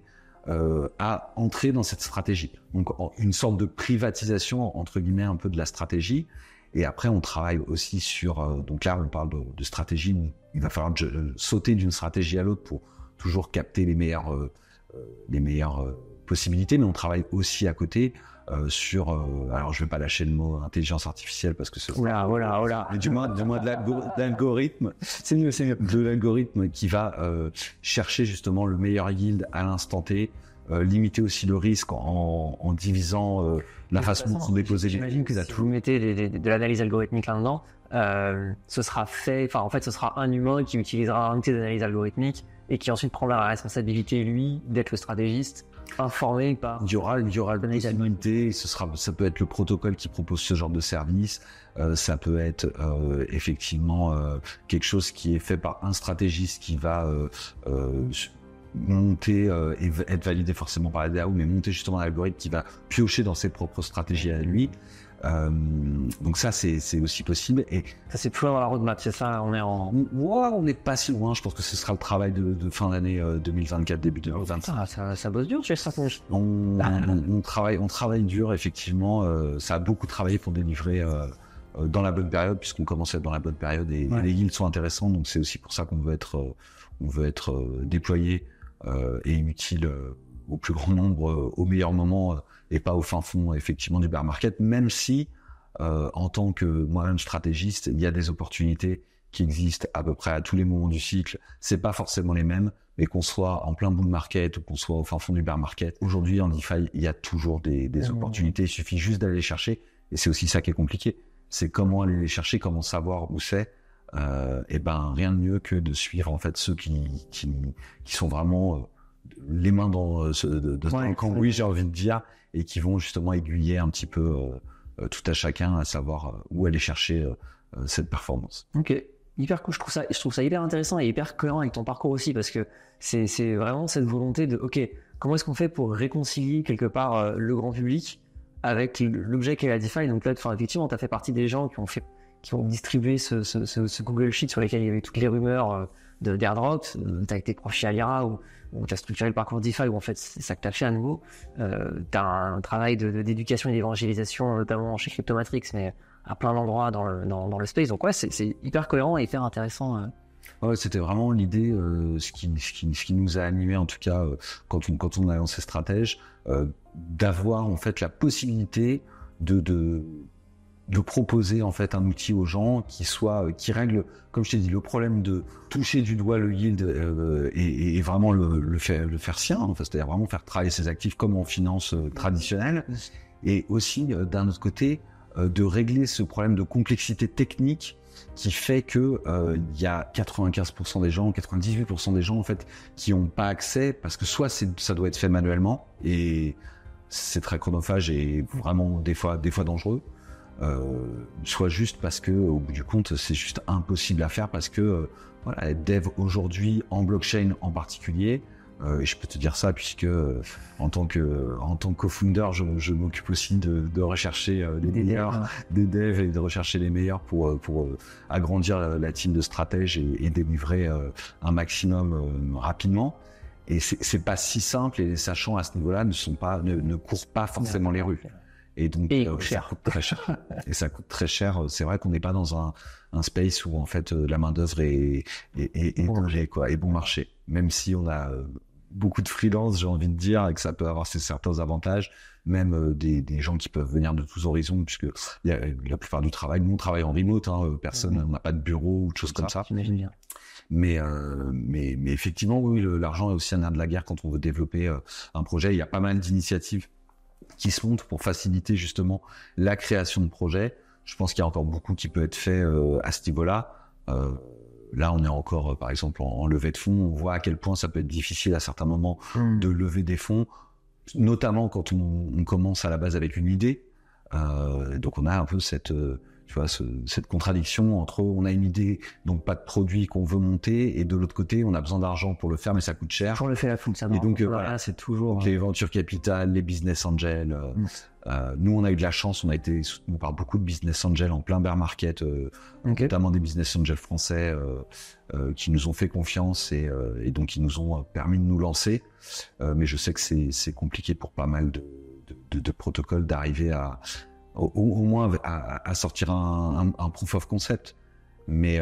à entrer dans cette stratégie. Donc, une sorte de privatisation, entre guillemets, un peu de la stratégie. Et après, on travaille aussi sur... donc là, on parle de stratégie où il va falloir sauter d'une stratégie à l'autre pour toujours capter les meilleures possibilités. Mais on travaille aussi à côté sur... alors, je ne vais pas lâcher le mot intelligence artificielle parce que c'est... Voilà. Mais du moins de l'algorithme. C'est mieux. De l'algorithme qui va chercher justement le meilleur yield à l'instant T, limiter aussi le risque en divisant la façon dont sont déposés les... J'imagine que si vous mettez de l'analyse algorithmique là-dedans, ce sera un humain qui utilisera un outil d'analyse algorithmique et qui ensuite prendra la responsabilité, lui, d'être le stratégiste, informé par... Il y aura la possibilité, ça peut être le protocole qui propose ce genre de service, ça peut être effectivement quelque chose qui est fait par un stratégiste qui va monter et être validé forcément par la DAO, mais monter justement l'algorithme qui va piocher dans ses propres stratégies à lui. Donc ça c'est aussi possible et ça c'est plus loin dans la roadmap, c'est ça, on n'est pas si loin. Je pense que ce sera le travail de fin d'année 2024, début 2025. Ça bosse dur chez Stratégie. On travaille dur effectivement. Ça a beaucoup travaillé pour délivrer dans la bonne période, puisqu'on commence à être dans la bonne période et les yields sont intéressants. Donc c'est aussi pour ça qu'on veut être déployé et utile au plus grand nombre au meilleur moment et pas au fin fond effectivement du bear market, même si en tant que moi-même stratégiste, il y a des opportunités qui existent à peu près à tous les moments du cycle. C'est pas forcément les mêmes, mais qu'on soit en plein bull market ou qu'on soit au fin fond du bear market, aujourd'hui en DeFi, il y a toujours des opportunités. Il suffit juste d'aller les chercher et c'est aussi ça qui est compliqué. C'est comment aller les chercher, comment savoir où c'est. Et ben rien de mieux que de suivre en fait ceux qui sont vraiment les mains dans le cambouis, j'ai envie de dire, et qui vont justement aiguiller un petit peu tout à chacun à savoir où aller chercher cette performance. Ok, hyper cool. Je trouve ça hyper intéressant et hyper cohérent avec ton parcours aussi, parce que c'est vraiment cette volonté de comment est-ce qu'on fait pour réconcilier quelque part le grand public avec l'objet qu'est la DeFi. Donc là, effectivement, tu as fait partie des gens qui ont distribué ce Google Sheet sur lequel il y avait toutes les rumeurs d'airdrops. Tu as été prof chez Alira où tu as structuré le parcours DeFi, où en fait c'est ça que tu as fait à nouveau. Tu as un travail d'éducation et d'évangélisation, notamment chez Cryptomatrix, mais à plein d'endroits dans le space. Donc c'est hyper cohérent et hyper intéressant. Ouais, c'était vraiment l'idée, ce qui nous a animé en tout cas quand on a lancé Stratège, d'avoir en fait la possibilité de proposer en fait un outil aux gens qui règle, comme je t'ai dit, le problème de toucher du doigt le yield et vraiment le faire sien, enfin, c'est-à-dire vraiment faire travailler ses actifs comme en finance traditionnelle, et aussi d'un autre côté de régler ce problème de complexité technique qui fait que il y a 95% des gens, 98% des gens en fait qui n'ont pas accès parce que soit ça doit être fait manuellement et c'est très chronophage et vraiment des fois dangereux. Soit juste parce que au bout du compte c'est juste impossible à faire parce que voilà, être dev aujourd'hui en blockchain en particulier, et je peux te dire ça puisque en tant que co-founder je m'occupe aussi de rechercher les meilleurs des devs et de rechercher les meilleurs pour agrandir la team de stratèges et délivrer un maximum rapidement. Et c'est pas si simple, et les sachants à ce niveau-là ne courent pas forcément les rues. Et donc, ça coûte très cher. Et ça coûte très cher. C'est vrai qu'on n'est pas dans un space où, en fait, la main-d'œuvre est bon marché. Même si on a beaucoup de freelance, j'ai envie de dire, et que ça peut avoir certains avantages, même des gens qui peuvent venir de tous horizons, puisque la plupart du travail, nous, on travaille en remote, personne, on n'a pas de bureau ou de choses comme ça. J'imagine bien. Mais effectivement, oui, l'argent est aussi un nerf de la guerre quand on veut développer un projet. Il y a pas mal d'initiatives qui se montent pour faciliter justement la création de projets. Je pense qu'il y a encore beaucoup qui peut être fait à ce niveau-là. Là, on est encore, par exemple, en levée de fonds. On voit à quel point ça peut être difficile à certains moments de lever des fonds. notamment quand on commence à la base avec une idée. Donc on a un peu cette contradiction entre on a une idée, donc pas de produit qu'on veut monter, et de l'autre côté on a besoin d'argent pour le faire, mais ça coûte cher. Pour le faire à fond, ça. Et donc voilà, c'est toujours les ventures capital, les business angels. Nous on a eu de la chance, on a été soutenu par beaucoup de business angels en plein bear market, notamment des business angels français qui nous ont fait confiance et donc qui nous ont permis de nous lancer. Mais je sais que c'est compliqué pour pas mal de protocoles d'arriver au moins à sortir un proof of concept. Mais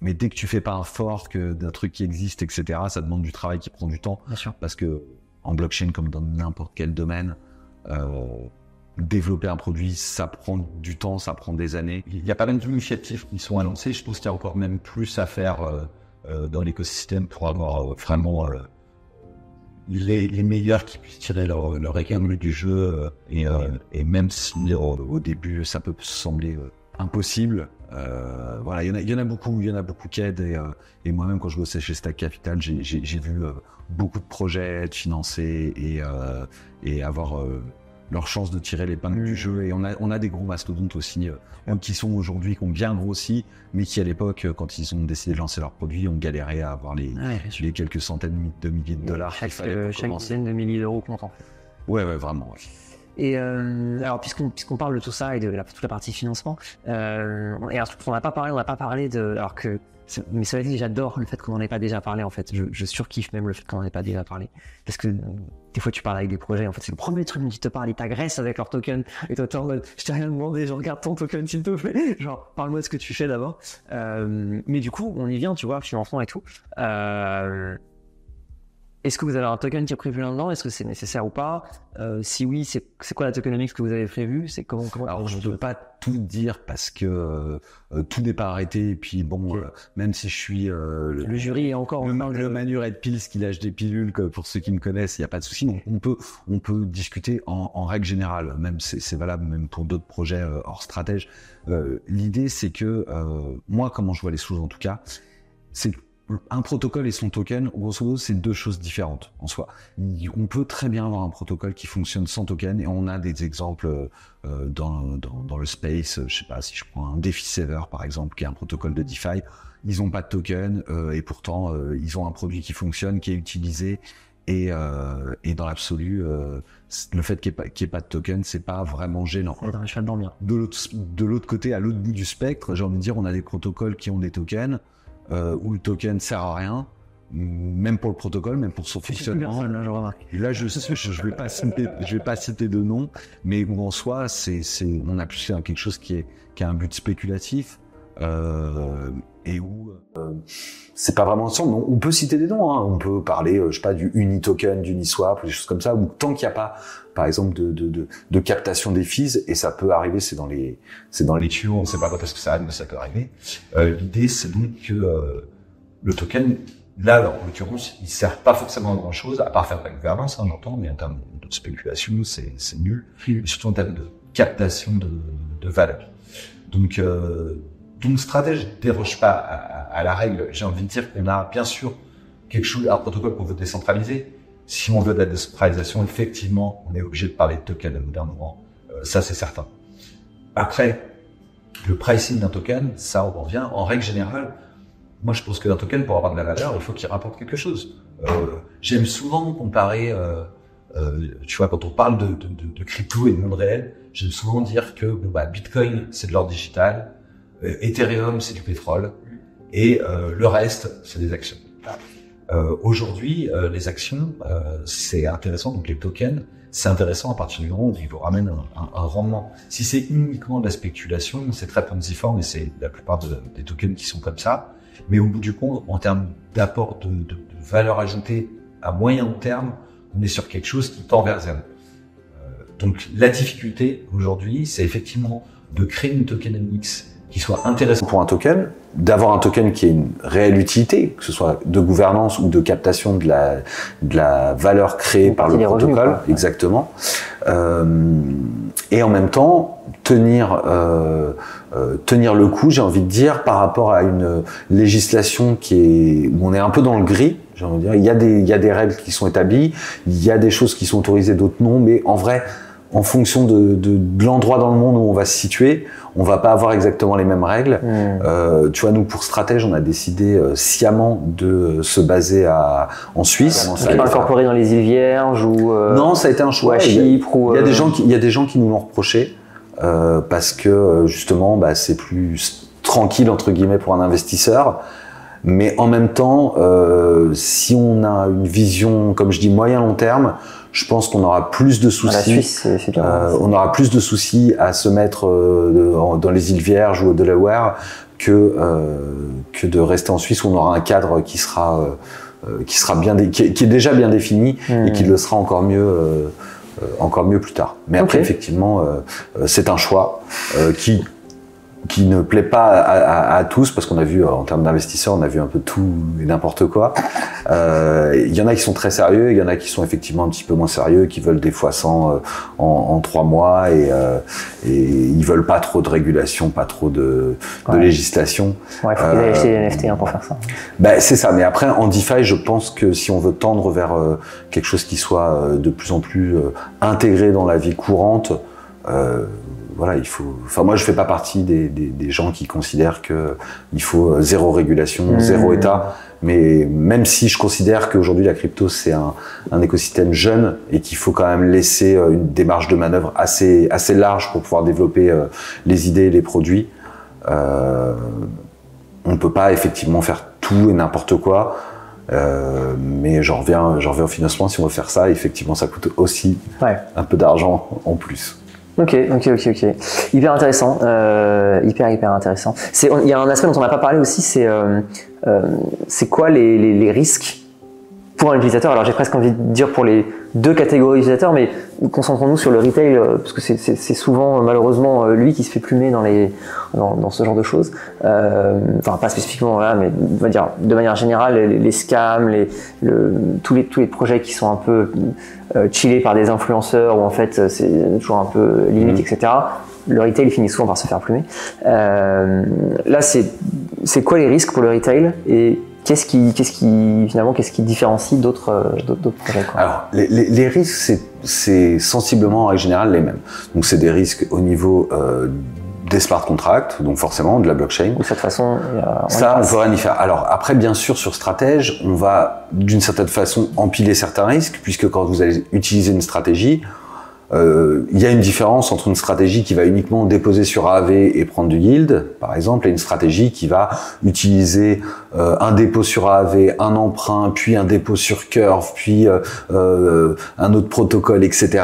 dès que tu fais pas un fork d'un truc qui existe, etc., ça demande du travail qui prend du temps. Bien sûr. Parce que en blockchain, comme dans n'importe quel domaine, développer un produit, ça prend du temps, ça prend des années. Il y a pas mal d'initiatives qui sont annoncées. Je pense qu'il y a encore même plus à faire dans l'écosystème pour avoir vraiment les meilleurs qui puissent tirer leur épingle du jeu. Et même si au début ça peut sembler impossible, voilà, il y en a beaucoup qui aident, et moi-même quand je bossais chez Stack Capital, j'ai vu beaucoup de projets être financés et avoir leur chance de tirer l'épingle du jeu. Et on a des gros mastodontes aussi qui sont aujourd'hui, qui ont bien grossi, mais qui à l'époque, quand ils ont décidé de lancer leurs produits, ont galéré à avoir les quelques centaines de milliers de dollars. Chaque dizaine de milliers d'euros compte en fait. Ouais, vraiment. Ouais. Et alors puisqu'on parle de tout ça et de toute la partie financement, et alors, on n'a pas parlé de, alors que, mais cela dit, j'adore le fait qu'on n'en ait pas déjà parlé en fait. Je surkiffe même le fait qu'on n'en ait pas déjà parlé, parce que des fois tu parles avec des projets, en fait c'est le premier truc dont ils te parlent, ils t'agressent avec leur token, et toi t'es en mode je t'ai rien demandé, je regarde ton token s'il te plaît, genre parle-moi de ce que tu fais d'abord. Mais du coup on y vient, tu vois, financement et tout. Est-ce que vous avez un token qui est prévu là-dedans? Est-ce que c'est nécessaire ou pas? Si oui, c'est quoi la tokenomics que vous avez prévu? C'est comment Alors, je ne peux pas tout dire parce que tout n'est pas arrêté. Et puis bon, même si je suis le jury est encore le Manu Red Pills qui lâche des pilules, pour ceux qui me connaissent, il n'y a pas de souci. Donc on peut discuter en règle générale. Même c'est valable même pour d'autres projets hors stratège. L'idée c'est que moi, comment je vois les choses en tout cas, c'est un protocole et son token, grosso modo, c'est deux choses différentes en soi. On peut très bien avoir un protocole qui fonctionne sans token, et on a des exemples dans le space. Je sais pas, si je prends un DeFi Saver par exemple, qui est un protocole de DeFi, ils ont pas de token et pourtant ils ont un produit qui fonctionne, qui est utilisé. Et dans l'absolu, le fait qu'il n'y ait pas de token, c'est pas vraiment gênant. De l'autre côté, à l'autre bout du spectre, j'ai envie de dire, on a des protocoles qui ont des tokens. Où le token sert à rien, même pour le protocole, même pour son fonctionnement. Là, je vais pas citer de nom, mais où en soi, on a plus quelque chose qui a un but spéculatif, et où c'est pas vraiment ensemble. On peut citer des noms, hein. On peut parler, je sais pas, du Unitoken, du Uniswap, des choses comme ça, où tant qu'il n'y a pas, par exemple, de captation des fees, et ça peut arriver, c'est dans les tuyaux, on ne sait pas quand est-ce que ça arrive, mais ça peut arriver. L'idée, c'est donc que le token, là, en l'occurrence, il sert pas forcément à grand chose, à part faire de la gouvernance, hein, j'entends, mais en termes de spéculation, c'est nul, et surtout en termes de captation de valeur. Donc stratège ne déroge pas à la règle. J'ai envie de dire qu'on a bien sûr quelque chose, un protocole qu'on veut décentraliser. Si on veut de la décentralisation, effectivement, on est obligé de parler de token à bout d'un moment. Ça, c'est certain. Après, le pricing d'un token, ça, on en revient. En règle générale, moi, je pense que d'un token, pour avoir de la valeur, il faut qu'il rapporte quelque chose. J'aime souvent comparer, tu vois, quand on parle de crypto et de monde réel, j'aime souvent dire que Bitcoin, c'est de l'or digital, Ethereum, c'est du pétrole, et le reste, c'est des actions. Aujourd'hui, les actions, c'est intéressant, donc les tokens, c'est intéressant à partir du moment où ils vous ramènent un rendement. Si c'est uniquement de la spéculation, c'est très ponziforme, et c'est la plupart des tokens qui sont comme ça. Mais au bout du compte, en termes d'apport de valeur ajoutée à moyen terme, on est sur quelque chose qui tend vers zéro. Donc la difficulté aujourd'hui, c'est effectivement de créer une tokenomics qui soit intéressant pour un token, d'avoir un token qui ait une réelle utilité, que ce soit de gouvernance ou de captation de la valeur créée par le protocole, exactement. et en même temps tenir le coup, j'ai envie de dire, par rapport à une législation où on est un peu dans le gris. J'ai envie de dire, il y a des règles qui sont établies, il y a des choses qui sont autorisées, d'autres non, mais en vrai, en fonction de l'endroit dans le monde où on va se situer, on va pas avoir exactement les mêmes règles. Tu vois, nous, pour Stratège, on a décidé sciemment de se baser en Suisse. Ça a incorporé dans les îles Vierges ou non, ça a été un choix. À Chypre, il y a des gens qui nous l'ont reproché parce que justement, c'est plus tranquille entre guillemets pour un investisseur. Mais en même temps, si on a une vision, comme je dis, moyen-long terme, je pense qu'on aura plus de soucis. La Suisse, c'est bien. On aura plus de soucis à se mettre dans les îles Vierges ou au Delaware que de rester en Suisse où on aura un cadre qui est déjà bien défini et qui le sera encore mieux plus tard. Mais après, effectivement, c'est un choix qui ne plaît pas à tous, parce qu'on a vu, en termes d'investisseurs, on a vu un peu tout et n'importe quoi. Il y en a qui sont très sérieux, il y en a qui sont effectivement un petit peu moins sérieux, qui veulent des fois 100 en 3 mois, et ils veulent pas trop de régulation, pas trop de législation. Ouais, il faut qu'ils aillent acheter des NFT pour faire ça. C'est ça, mais après, en DeFi, je pense que si on veut tendre vers quelque chose qui soit de plus en plus intégré dans la vie courante, voilà, il faut. Enfin, moi, je fais pas partie des gens qui considèrent qu'il faut zéro régulation, zéro État. Mais même si je considère qu'aujourd'hui la crypto c'est un écosystème jeune et qu'il faut quand même laisser une démarche de manœuvre assez large pour pouvoir développer les idées, les produits, on peut pas effectivement faire tout et n'importe quoi. Mais j'en reviens au financement. Si on veut faire ça, effectivement, ça coûte aussi un peu d'argent en plus. Ok. Hyper intéressant. Hyper intéressant. Il y a un aspect dont on n'a pas parlé aussi, c'est quoi les risques pour un utilisateur. Alors j'ai presque envie de dire pour les deux catégories d'utilisateurs, mais concentrons-nous sur le retail, parce que c'est souvent malheureusement lui qui se fait plumer dans ce genre de choses. Enfin pas spécifiquement là, mais on va dire de manière générale les scams, tous les projets qui sont un peu chillés par des influenceurs où en fait c'est toujours un peu limite, etc. Le retail finit souvent par se faire plumer. Là c'est quoi les risques pour le retail et qu'est-ce qui différencie d'autres projets, quoi. Alors, les risques, c'est sensiblement en règle générale les mêmes. Donc, c'est des risques au niveau des smart contracts, donc forcément de la blockchain. De cette façon, on peut rien y faire. Alors, après, bien sûr, sur Stratège, on va d'une certaine façon empiler certains risques, puisque quand vous allez utiliser une stratégie, il y a une différence entre une stratégie qui va uniquement déposer sur AAV et prendre du yield, par exemple, et une stratégie qui va utiliser un dépôt sur AAV, un emprunt, puis un dépôt sur Curve, puis un autre protocole, etc.,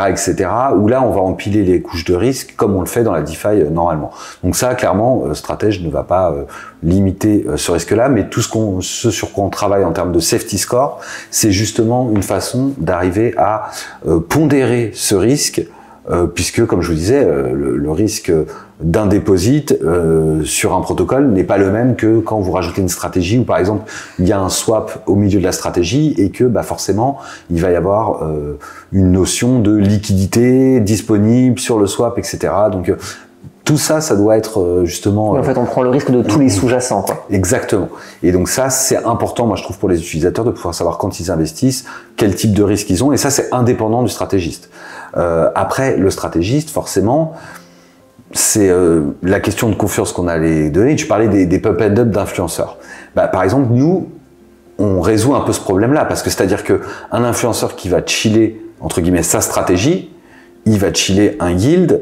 où là, on va empiler les couches de risque comme on le fait dans la DeFi normalement. Donc ça, clairement, Stratège ne va pas limiter ce risque-là, mais ce sur quoi on travaille en termes de safety score, c'est justement une façon d'arriver à pondérer ce risque, puisque, comme je vous disais, le risque d'un deposit sur un protocole n'est pas le même que quand vous rajoutez une stratégie, où par exemple il y a un swap au milieu de la stratégie et que forcément il va y avoir une notion de liquidité disponible sur le swap, etc. Donc tout ça, ça doit être justement... En fait, on prend le risque de tous les sous-jacents, quoi. Exactement. Et donc ça, c'est important, moi je trouve, pour les utilisateurs de pouvoir savoir quand ils investissent, quel type de risque ils ont, et ça, c'est indépendant du stratégiste. Après, le stratégiste, forcément, c'est la question de confiance qu'on allait donner. Tu parlais des pump and dump d'influenceurs. Par exemple, nous, on résout un peu ce problème-là, parce que c'est-à-dire qu'un influenceur qui va chiller, entre guillemets, sa stratégie, il va chiller un yield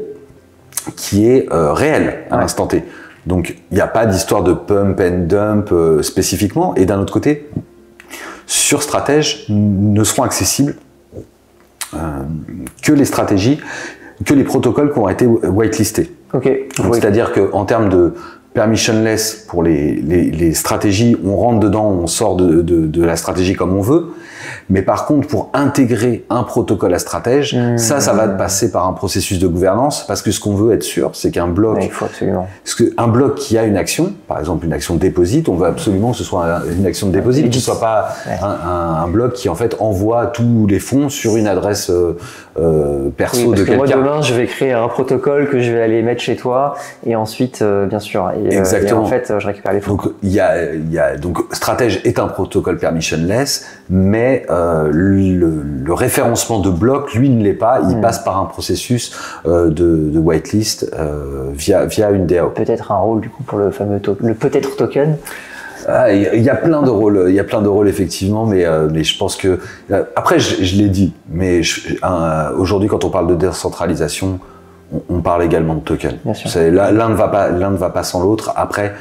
qui est réel à l'instant T. Donc, il n'y a pas d'histoire de pump and dump spécifiquement. Et d'un autre côté, sur Stratège, ne seront accessibles que les stratégies, que les protocoles qui ont été whitelistés. Okay. C'est-à-dire qu'en termes de permissionless pour les stratégies, on rentre dedans, on sort de la stratégie comme on veut. Mais par contre, pour intégrer un protocole à stratège, ça va passer par un processus de gouvernance, parce que ce qu'on veut être sûr, c'est qu'un bloc, il faut absolument. Parce qu'un bloc qui a une action, par exemple une action de déposit, on veut absolument que ce soit une action de déposit, que ce soit pas un bloc qui en fait envoie tous les fonds sur une adresse perso de quelqu'un. Moi demain, je vais créer un protocole que je vais aller mettre chez toi, et ensuite, bien sûr, et en fait, je récupère les fonds. Donc donc Stratège est un protocole permissionless, mais le référencement de bloc, lui, ne l'est pas. Il passe par un processus de whitelist via une DAO. Peut-être un rôle du coup pour le fameux le peut-être token. Il y a plein de rôles, effectivement, mais je pense que après je l'ai dit, mais aujourd'hui quand on parle de décentralisation, on parle également de token. L'un ne va pas sans l'autre. Après,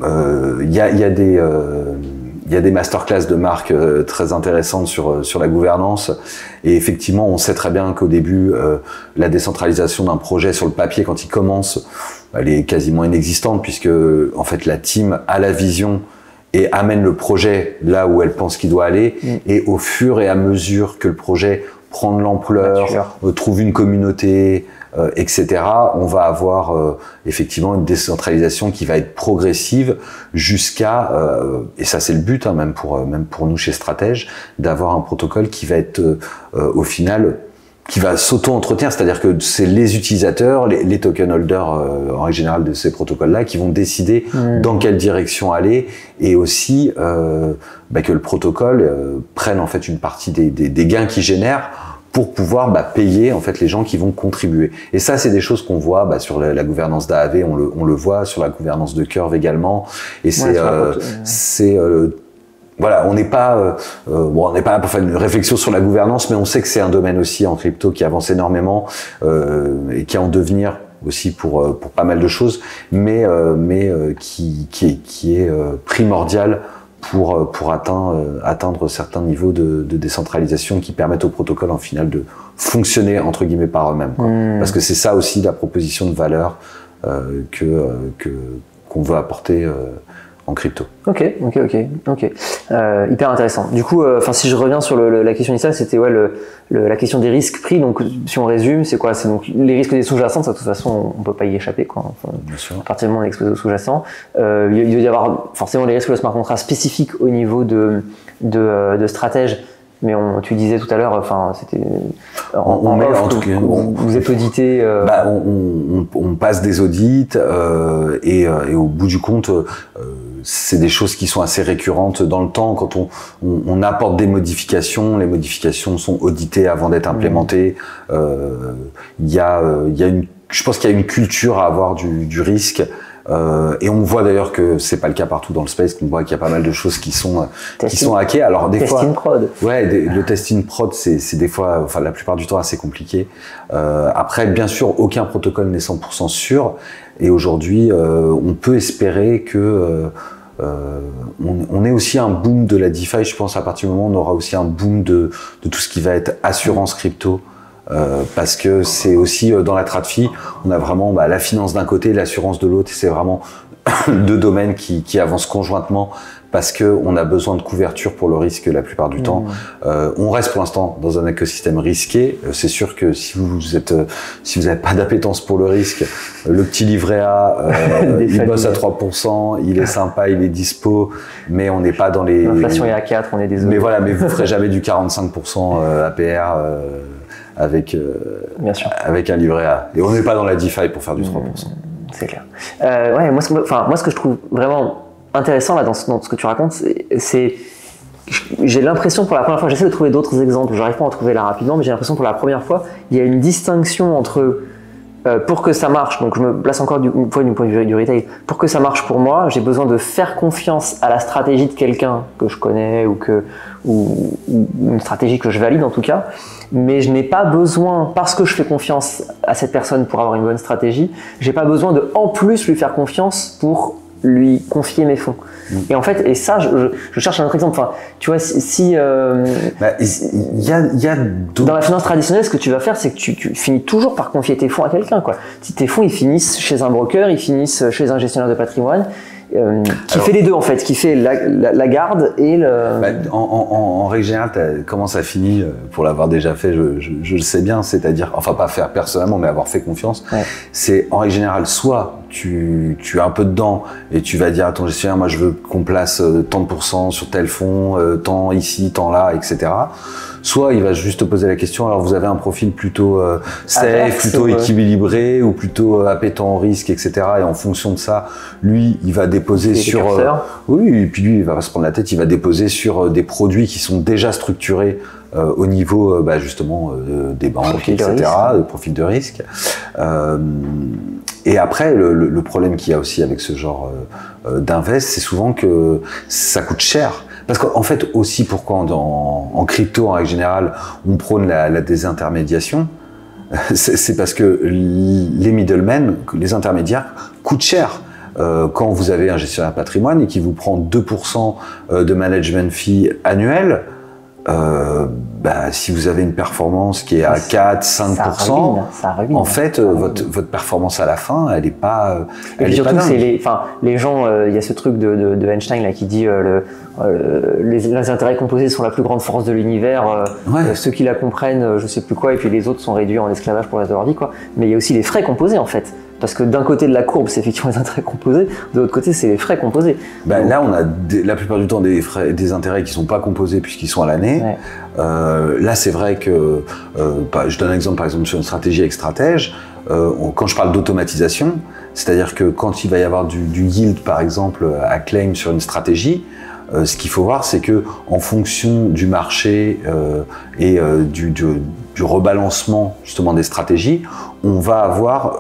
il y a des masterclass de marques très intéressantes sur la gouvernance, et effectivement on sait très bien qu'au début la décentralisation d'un projet sur le papier, quand il commence, elle est quasiment inexistante, puisque en fait la team a la vision et amène le projet là où elle pense qu'il doit aller, et au fur et à mesure que le projet prend de l'ampleur, trouve une communauté, etc., on va avoir effectivement une décentralisation qui va être progressive jusqu'à, et ça c'est le but, hein, même pour nous chez Stratège, d'avoir un protocole qui va être au final, qui va s'auto-entretenir, c'est-à-dire que c'est les utilisateurs, les token holders en règle générale de ces protocoles-là, qui vont décider dans quelle direction aller, et aussi que le protocole prenne en fait une partie des gains qu'il génère, pour pouvoir payer en fait les gens qui vont contribuer. Et ça, c'est des choses qu'on voit sur la gouvernance d'AAV, on le voit sur la gouvernance de Curve également. Et voilà, on n'est pas là pour faire une réflexion sur la gouvernance, mais on sait que c'est un domaine aussi en crypto qui avance énormément et qui est en devenir aussi pour pas mal de choses, mais qui est primordial pour atteindre certains niveaux de décentralisation qui permettent au protocole en final de fonctionner entre guillemets par eux-mêmes. Parce que c'est ça aussi la proposition de valeur qu'on veut apporter en crypto. Ok. Hyper intéressant. Du coup, si je reviens sur la question initiale, c'était la question des risques pris. Donc, si on résume, c'est quoi? C'est donc les risques des sous-jacents. Ça, de toute façon, on peut pas y échapper, quoi. Bien sûr. À partir du moment où on expose aux sous-jacents, il doit y avoir forcément les risques de smart contract spécifiques au niveau de stratège. Mais tu disais tout à l'heure, c'était vous êtes audité. On passe des audits et au bout du compte, c'est des choses qui sont assez récurrentes dans le temps. Quand on apporte des modifications, les modifications sont auditées avant d'être implémentées. Je pense qu'il y a une culture à avoir du risque. Et on voit d'ailleurs que c'est pas le cas partout dans le space, qu'on voit qu'il y a pas mal de choses qui sont hackées. Alors des fois, prod. Le testing prod, c'est des fois, la plupart du temps assez compliqué. Après, bien sûr, aucun protocole n'est 100% sûr. Et aujourd'hui, on peut espérer que on ait aussi un boom de la DeFi. Je pense à partir du moment où on aura aussi un boom de tout ce qui va être assurance crypto. Parce que c'est aussi dans la TradFi, on a vraiment la finance d'un côté, l'assurance de l'autre, et c'est vraiment deux domaines qui avancent conjointement parce qu'on a besoin de couverture pour le risque la plupart du temps. On reste pour l'instant dans un écosystème risqué. C'est sûr que si vous n'avez pas d'appétence pour le risque, le petit livret A, il bosse à 3%, il est sympa, il est dispo, mais on n'est pas dans les... L'inflation est à 4, on est désolé. Mais voilà, mais vous ne ferez jamais du 45% APR avec un livret A. Et on n'est pas dans la DeFi pour faire du 3%. C'est clair. Moi, ce que je trouve vraiment intéressant là dans ce que tu racontes, c'est j'ai l'impression pour la première fois, j'essaie de trouver d'autres exemples, j'arrive pas à en trouver là rapidement, mais j'ai l'impression pour la première fois, il y a une distinction entre pour que ça marche, donc je me place encore du point de vue du retail, pour que ça marche pour moi, j'ai besoin de faire confiance à la stratégie de quelqu'un que je connais ou une stratégie que je valide en tout cas, mais je n'ai pas besoin, parce que je fais confiance à cette personne pour avoir une bonne stratégie, j'ai pas besoin de en plus lui faire confiance pour lui confier mes fonds. Et en fait, je cherche un autre exemple. Tu vois, dans la finance traditionnelle, ce que tu vas faire, c'est que tu finis toujours par confier tes fonds à quelqu'un, quoi. Si tes fonds, ils finissent chez un broker, ils finissent chez un gestionnaire de patrimoine, qui fait les deux en fait, qui fait la garde et le... En règle générale, comment ça finit, pour l'avoir déjà fait, je le sais bien, c'est-à-dire, enfin pas faire personnellement, mais avoir fait confiance, c'est en règle générale, soit tu as un peu dedans et tu vas dire à ton gestionnaire, moi je veux qu'on place tant de pourcents sur tel fonds, tant ici, tant là, etc. Soit il va juste te poser la question, alors vous avez un profil plutôt safe, plutôt équilibré ou plutôt appétant au risque, etc. Et en fonction de ça, lui, il va déposer sur... oui, et puis lui, il va pas se prendre la tête, il va déposer sur des produits qui sont déjà structurés au niveau justement des banques, etc., de profil de risque. Et après, le problème qu'il y a aussi avec ce genre d'invest, c'est souvent que ça coûte cher. Parce qu'en fait, aussi, pourquoi en crypto, en règle générale, on prône la désintermédiation, c'est parce que les middlemen, les intermédiaires, coûtent cher. Quand vous avez un gestionnaire patrimoine et qui vous prend 2% de management fee annuel, si vous avez une performance qui est à 4-5%, en fait, votre performance à la fin, elle n'est pas. Et puis surtout, c'est les gens, il y a ce truc de Einstein là, qui dit les intérêts composés sont la plus grande force de l'univers. Ceux qui la comprennent, je sais plus quoi, et puis les autres sont réduits en esclavage pour le reste de leur vie, quoi. Mais il y a aussi les frais composés en fait. Parce que d'un côté de la courbe, c'est effectivement les intérêts composés, de l'autre côté, c'est les frais composés. Là, on a la plupart du temps des intérêts qui ne sont pas composés puisqu'ils sont à l'année. Là, c'est vrai que, je donne un exemple, par exemple, sur une stratégie avec stratège. Quand je parle d'automatisation, c'est-à-dire que quand il va y avoir du yield, par exemple, à claim sur une stratégie, ce qu'il faut voir, c'est que en fonction du marché et du rebalancement justement des stratégies, on va avoir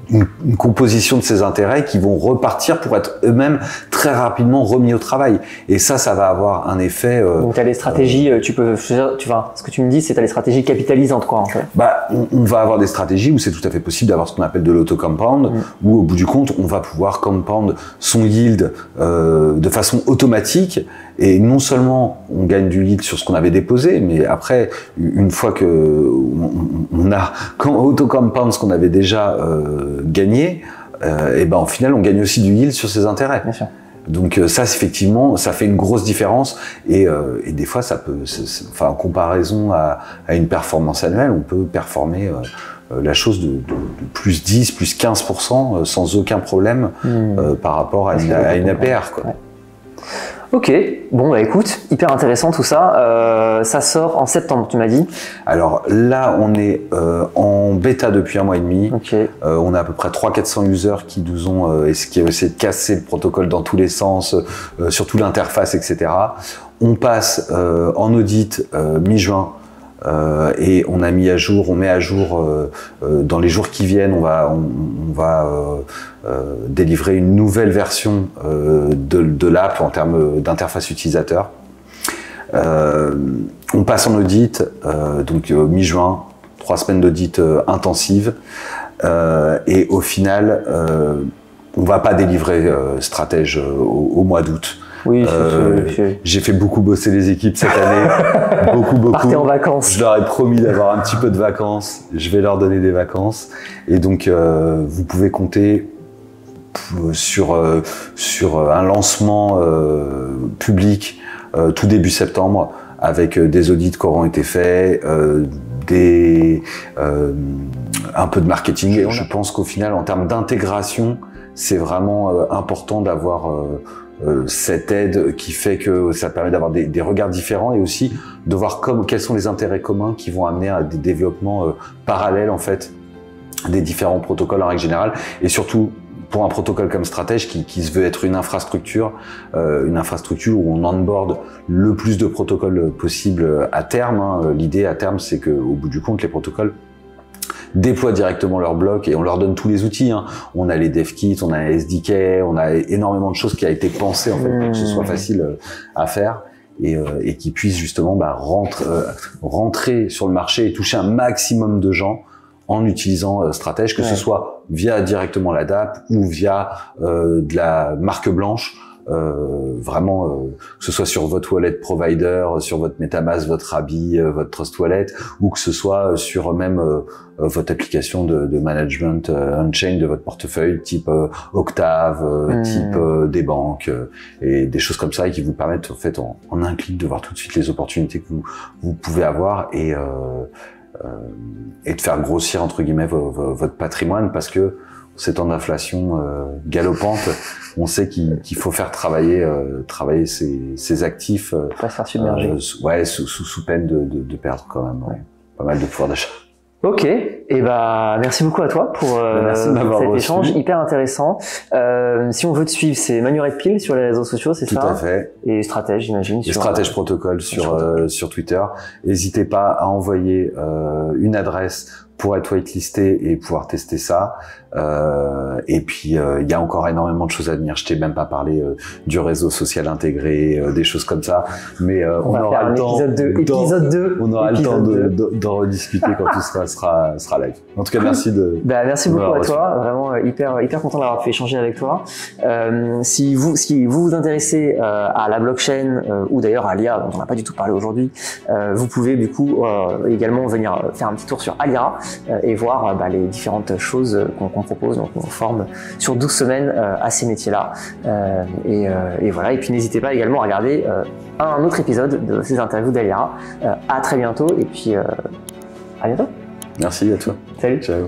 une composition de ces intérêts qui vont repartir pour être eux-mêmes très rapidement remis au travail. Et ça va avoir un effet... Donc tu as les stratégies, ce que tu me dis, c'est tu as les stratégies capitalisantes, quoi, en fait. On va avoir des stratégies où c'est tout à fait possible d'avoir ce qu'on appelle de l'auto-compound, où au bout du compte, on va pouvoir compound son yield de façon automatique. Et non seulement on gagne du yield sur ce qu'on avait déposé, mais après, une fois que on a auto-compound ce qu'on avait déjà gagné, au final, on gagne aussi du yield sur ses intérêts. Bien sûr. Donc ça, effectivement, ça fait une grosse différence et des fois, ça peut, en comparaison à une performance annuelle, on peut performer la chose de plus 10, plus 15% sans aucun problème par rapport à une APR, quoi. Ok, bon écoute, hyper intéressant tout ça. Ça sort en septembre, tu m'as dit. Alors là, on est en bêta depuis 1 mois et demi. On a à peu près 300-400 users qui nous ont essayé de casser le protocole dans tous les sens, surtout l'interface, etc. On passe en audit mi-juin. Et on met à jour dans les jours qui viennent, on va délivrer une nouvelle version de l'app en termes d'interface utilisateur. On passe en audit, donc mi-juin, 3 semaines d'audit intensive, et au final, on va pas délivrer stratège au mois d'août. Oui, j'ai fait beaucoup bosser les équipes cette année, beaucoup. Partez en vacances. Je leur ai promis d'avoir un petit peu de vacances. Je vais leur donner des vacances, et donc vous pouvez compter sur un lancement public tout début septembre, avec des audits qui auront été faits, un peu de marketing. Et je pense qu'au final, en termes d'intégration, c'est vraiment important d'avoir cette aide qui fait que ça permet d'avoir des regards différents, et aussi de voir quels sont les intérêts communs qui vont amener à des développements parallèles, en fait, des différents protocoles en règle générale, et surtout pour un protocole comme Stratège qui se veut être une infrastructure où on onboard le plus de protocoles possible à terme. L'idée à terme, c'est qu'au bout du compte, les protocoles déploient directement leur bloc et on leur donne tous les outils. On a les dev kits, on a les SDK, on a énormément de choses qui a été pensées en fait pour que ce soit facile à faire et qui puissent justement rentrer sur le marché et toucher un maximum de gens en utilisant Stratège, que ce soit via directement la DApp ou via de la marque blanche. vraiment que ce soit sur votre wallet provider, sur votre MetaMask, votre Abi, votre Trust Wallet, ou que ce soit sur même votre application de management on-chain de votre portefeuille, type Octave, type des banques et des choses comme ça, et qui vous permettent en fait en un clic de voir tout de suite les opportunités que vous pouvez avoir et de faire grossir entre guillemets votre patrimoine, parce que ces temps d'inflation galopante, on sait qu'il faut faire travailler ses actifs, pas se faire submerger. Sous peine de perdre quand même pas mal de pouvoir d'achat. Ok, et merci beaucoup à toi pour cet échange hyper intéressant. Si on veut te suivre, c'est Manu Red Pill sur les réseaux sociaux, c'est ça? Tout à fait. Et Stratège, j'imagine. Et Stratège Protocol sur Twitter. N'hésitez pas à envoyer une adresse pour être whitelisté et pouvoir tester ça. Et puis il y a encore énormément de choses à venir. Je t'ai même pas parlé du réseau social intégré, des choses comme ça. Mais on aura le temps. Épisode 2. On aura le temps d'en rediscuter quand tout sera live. En tout cas, merci merci beaucoup à toi. Vraiment hyper content d'avoir pu échanger avec toi. Si vous vous intéressez à la blockchain ou d'ailleurs à l'IA dont on n'a pas du tout parlé aujourd'hui, vous pouvez du coup également venir faire un petit tour sur Alira et voir les différentes choses qu'on propose. Donc on forme sur 12 semaines à ces métiers-là. Et voilà. Et puis n'hésitez pas également à regarder un autre épisode de ces interviews d'Alira. À très bientôt et puis à bientôt. Merci à toi. Salut. Ciao.